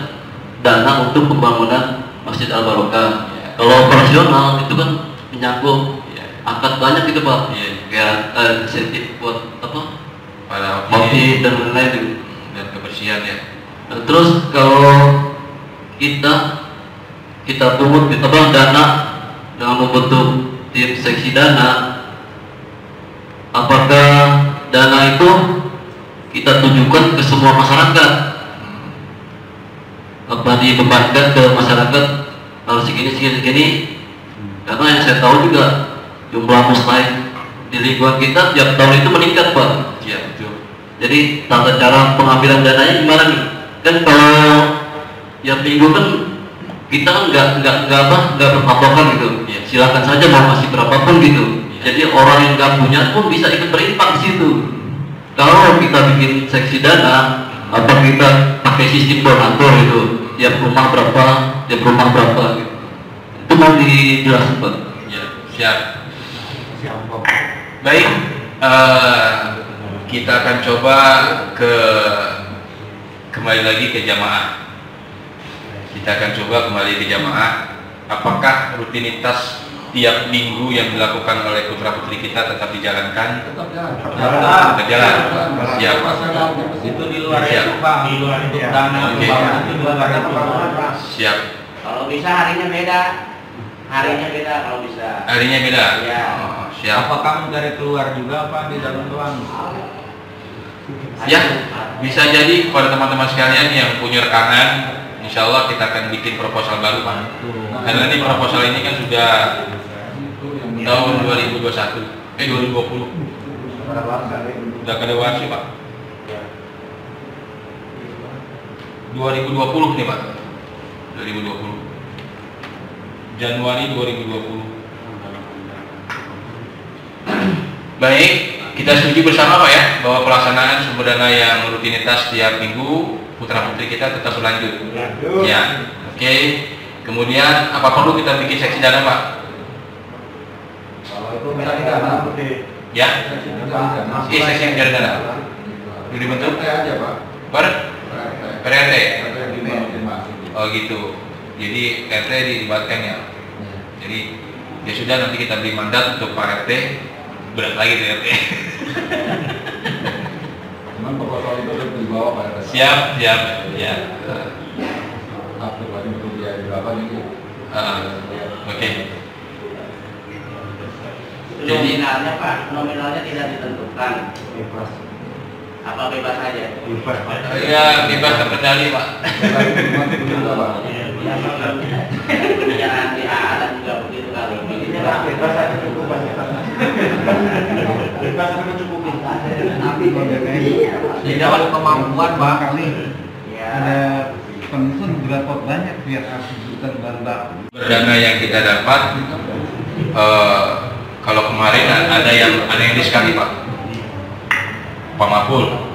dana untuk pembangunan Masjid Al-Barokah. Kalau operasional itu kan menyangkut angkat banyak gitu Pak. Kayak insentif buat apa? Pada hobi dan lain-lain gitu. Dan kebersihan ya. Terus kalau kita pungut kita dana dengan membentuk tim seksi dana, apakah dana itu kita tunjukkan ke semua masyarakat? Apa dibebankan ke masyarakat kalau segini? Karena yang saya tahu juga jumlah mustahik di lingkungan kita tiap tahun itu meningkat Pak. Iya betul. Jadi tata cara pengambilan dananya gimana nih? Kan kalau yang minggu kan kita kan nggak berpatokan gitu. Ya, silakan saja mau kasih berapapun gitu. Jadi orang yang nggak punya pun bisa ikut berimpak di situ. Kalau kita bikin seksi dana, apa kita pakai sistem donatur gitu, tiap rumah berapa gitu. Itu mau dijelaskan Pak? Ya, siap. Baik, kita akan coba kembali lagi ke jamaah. Apakah rutinitas tiap minggu yang dilakukan oleh putra-putri kita tetap dijalankan? Tetap jalan. Siap. Itu di luar itu Pak, di luar itu dana itu di luar itu. Siap. Kalau bisa harinya beda. Kalau bisa. Harinya beda. Ya. Oh, siap. Apa kamu dari keluar juga Pak di dalam doang? Ya, bisa jadi pada teman-teman sekalian yang punya rekanan, insya Allah kita akan bikin proposal baru Pak. Karena ini proposal ini kan sudah tahun 2020. Sudah kedewasan Pak. 2020 nih Pak. 2020. Januari 2020. Baik, kita setuju bersama Pak ya bahwa pelaksanaan sumber dana yang rutinitas tiap minggu putra putri kita tetap berlanjut. Ya, oke. Kemudian apa perlu kita bikin seksi dana Pak? Kalau itu bisa dana. Ya. Seksi dana. Sudah dibentuk? aja Pak. Per RT. Oh gitu. Jadi RT dilibatkan ya. Jadi ya sudah, nanti kita beri mandat untuk Pak RT, berat lagi tuh RT. Cuman proposal itu sudah dibawa Pak RT. Siap. Ya. Apa lagi untuk dia berapa nih? Oke. Nominalnya Pak, nominalnya tidak ditentukan. Bebas. Apa bebas aja? Bebas. Ya bebas terkendali Pak. Ya nanti ada juga begitu kali. Bebas aja cukup banyak. Bebas aja cukup. Tidak ada kemampuan Pak kali. Ada pensiun berapa banyak biar harus terbang. Dana yang kita dapat, kalau kemarin ada yang diskali Pak Mahfud.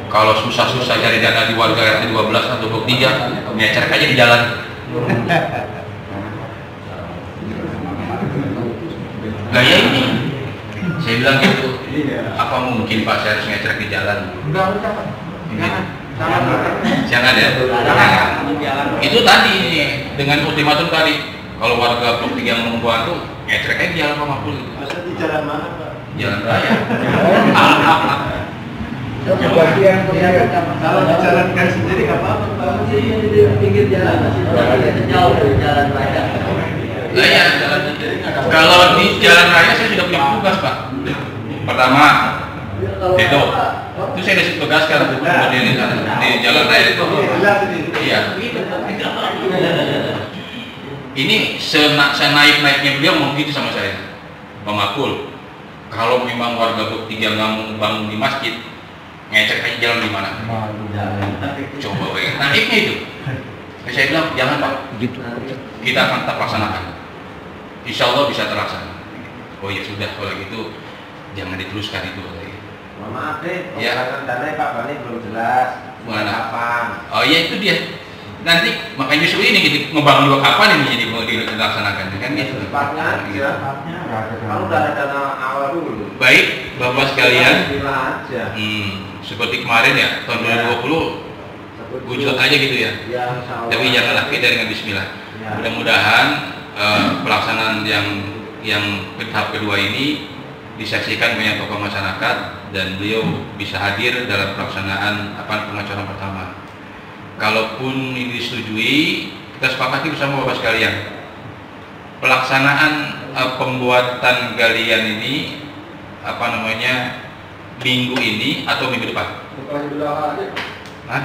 Kalau susah-susah cari dana di warga RT 12 atau 23, ngecer aja di jalan. Nah ya ini, saya bilang gitu. Apa mungkin Pak saya harus ngecer di jalan? Jangan ya. Itu tadi dengan ultimatum tadi. Kalau warga Blok 3 menungguan tuh ngecer aja di jalan Pak Mahfud. Masa di jalan mana Pak? Jalan raya. Kalau dijalankan sendiri nggak apa-apa Pak. Di pinggir jalan masih jauh dari jalan raya. Nah ya, kalau di jalan raya saya sudah punya tugas Pak. Pertama, itu saya ditugaskan untuk berdiri di jalan raya itu. Iya. Ini senaik-naiknya beliau mau gitu sama saya, Pak Makul. Kalau memang warga Blok 3 nggak mau bangun di masjid, ngecek aja jalan di mana. Coba naiknya itu. Saya bilang jangan Pak, kita akan tetap laksanakan. Insya Allah bisa terlaksana. Oh ya sudah, kalau gitu jangan diteruskan itu. Maaf deh, ya. Dananya Pak Bani belum jelas. Mana? Kapan? Oh iya itu dia. Nanti makanya justru ini gitu, ngebangun juga kapan ini jadi mau dilaksanakan kan gitu. Cepatnya aja. Kalau udah ada dana awal dulu. Baik, Bapak sekalian. Aja. Seperti kemarin ya, tahun 2020 gujot aja gitu ya. Tapi jangan lagi dengan bismillah. Mudah-mudahan pelaksanaan yang yang tahap kedua ini disaksikan banyak tokoh masyarakat dan beliau bisa hadir dalam pelaksanaan pengajuan pertama. Kalaupun ini disetujui, kita sepakati bersama Bapak sekalian, pelaksanaan pembuatan galian ini minggu ini atau minggu depan? Hah?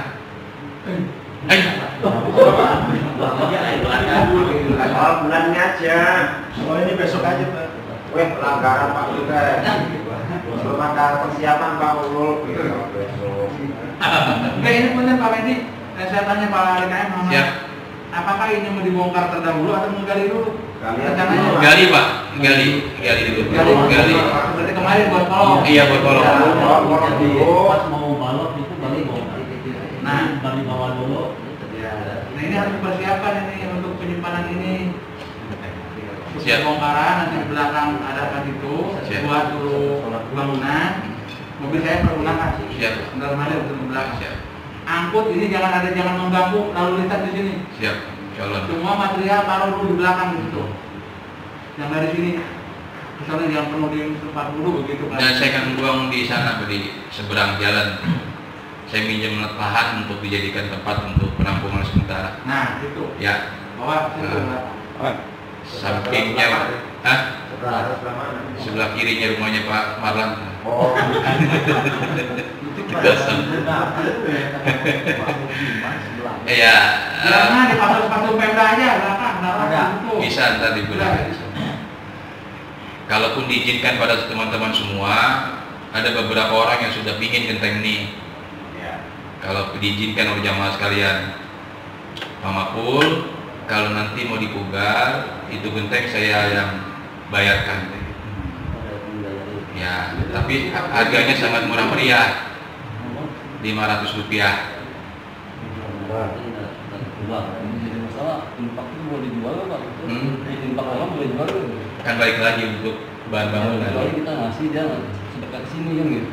Bulannya aja. Oh ini besok aja Pak. Weh pelanggaran Pak juga. Belum ada persiapan Pak Ulul. Besok. Oke, ini benar Pak Wendy. Saya tanya Pak RKM sama. Siap. Apakah ini mau dibongkar terdahulu atau menggali dulu? Gali Pak, gali dulu. Gali. Berarti kemarin buat kolong. Iya buat kolong. Pas mau balok itu balik bongkar. Nah, dari bawah dulu. Nah ini harus dipersiapkan ini untuk penyimpanan ini. Siap. Bongkaran nanti di belakang ada itu buat dulu bangunan. Mobil saya pergunakan. Siap. Normal untuk di belakang. Siap. Angkut ini jangan mengganggu lalu lintas di sini. Siap. Insyaallah. Semua material taruh dulu di belakang gitu. Yang dari sini misalnya yang penuh di tempat dulu begitu kan. Dan saya akan buang di sana di seberang jalan. Saya minjem lahan untuk dijadikan tempat untuk penampungan sementara. Nah, itu. Ya. Bawa situ. Sampingnya Pak. Hah? Sebelah kirinya rumahnya Pak Marlan. Oh. Kita ya. Jangan dipasang Pemda aja belakang. Bisa ntar digunakan. Kalaupun diizinkan pada teman-teman semua, ada beberapa orang yang sudah pingin genteng ini. Kalau diizinkan oleh jamaah sekalian, Pak Mapul, kalau nanti mau dipugar, itu genteng saya yang bayarkan. Ya, tapi harganya sangat murah meriah, Rp500. Masalah impak itu mau dijual Pak? Impak orang boleh jual kan balik lagi untuk bahan bangunan. Kecuali kita ngasih dia sedekat sini kan gitu.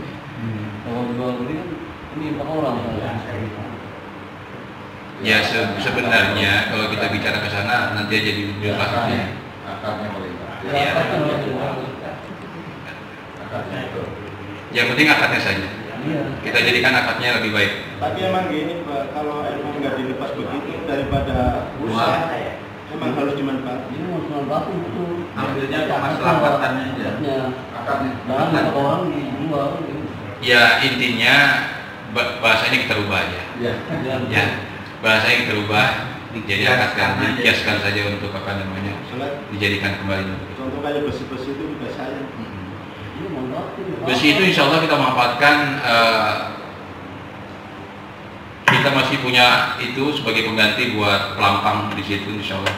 Kalau jual beli kan ini impak orang. Ya sebenarnya kalau kita bicara ke sana nanti aja di akadnya. Akadnya paling. Iya. Yang penting akadnya saja. Kita jadikan akadnya lebih baik. Tapi emang gini Pak, kalau emang nggak dilepas begitu daripada rusak, emang harus dimanfaatkan. Ini masalah batu itu. Ambilnya kemasyarakatan aja. Akadnya. Jangan orang dijual. Ya intinya bahasanya kita rubah aja. Ya. Bahasanya kita rubah, jadi akadkan, dikiaskan saja untuk dijadikan kembali. Contoh kayak besi-besi itu juga sayang. Besi itu insya Allah kita manfaatkan. Kita masih punya itu sebagai pengganti buat pelampang di situ insya Allah.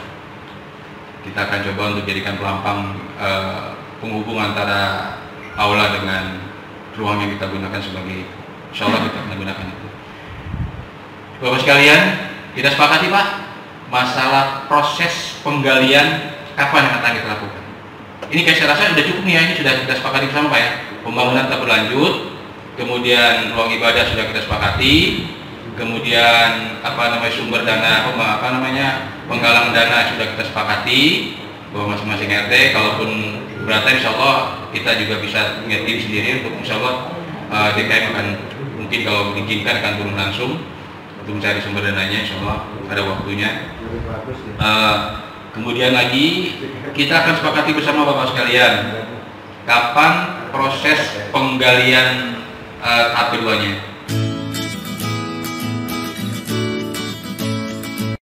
Kita akan coba untuk jadikan pelampang penghubung antara aula dengan ruang yang kita gunakan sebagai. Insya Allah kita akan gunakan itu. Bapak sekalian, kita sepakati Pak, masalah proses penggalian kapan yang akan kita lakukan. Ini kayak saya rasa sudah cukup nih ya, ini sudah kita sepakati bersama Pak ya. Pembangunan tetap berlanjut, kemudian ruang ibadah sudah kita sepakati, kemudian sumber dana, penggalang dana sudah kita sepakati bahwa masing-masing RT, kalaupun beratan insya Allah kita juga bisa ngetim sendiri untuk insya Allah DKM akan mungkin kalau diizinkan akan turun langsung untuk mencari sumber dananya, insya Allah ada waktunya. Kemudian lagi kita akan sepakati bersama Bapak sekalian kapan proses penggalian tahap keduanya.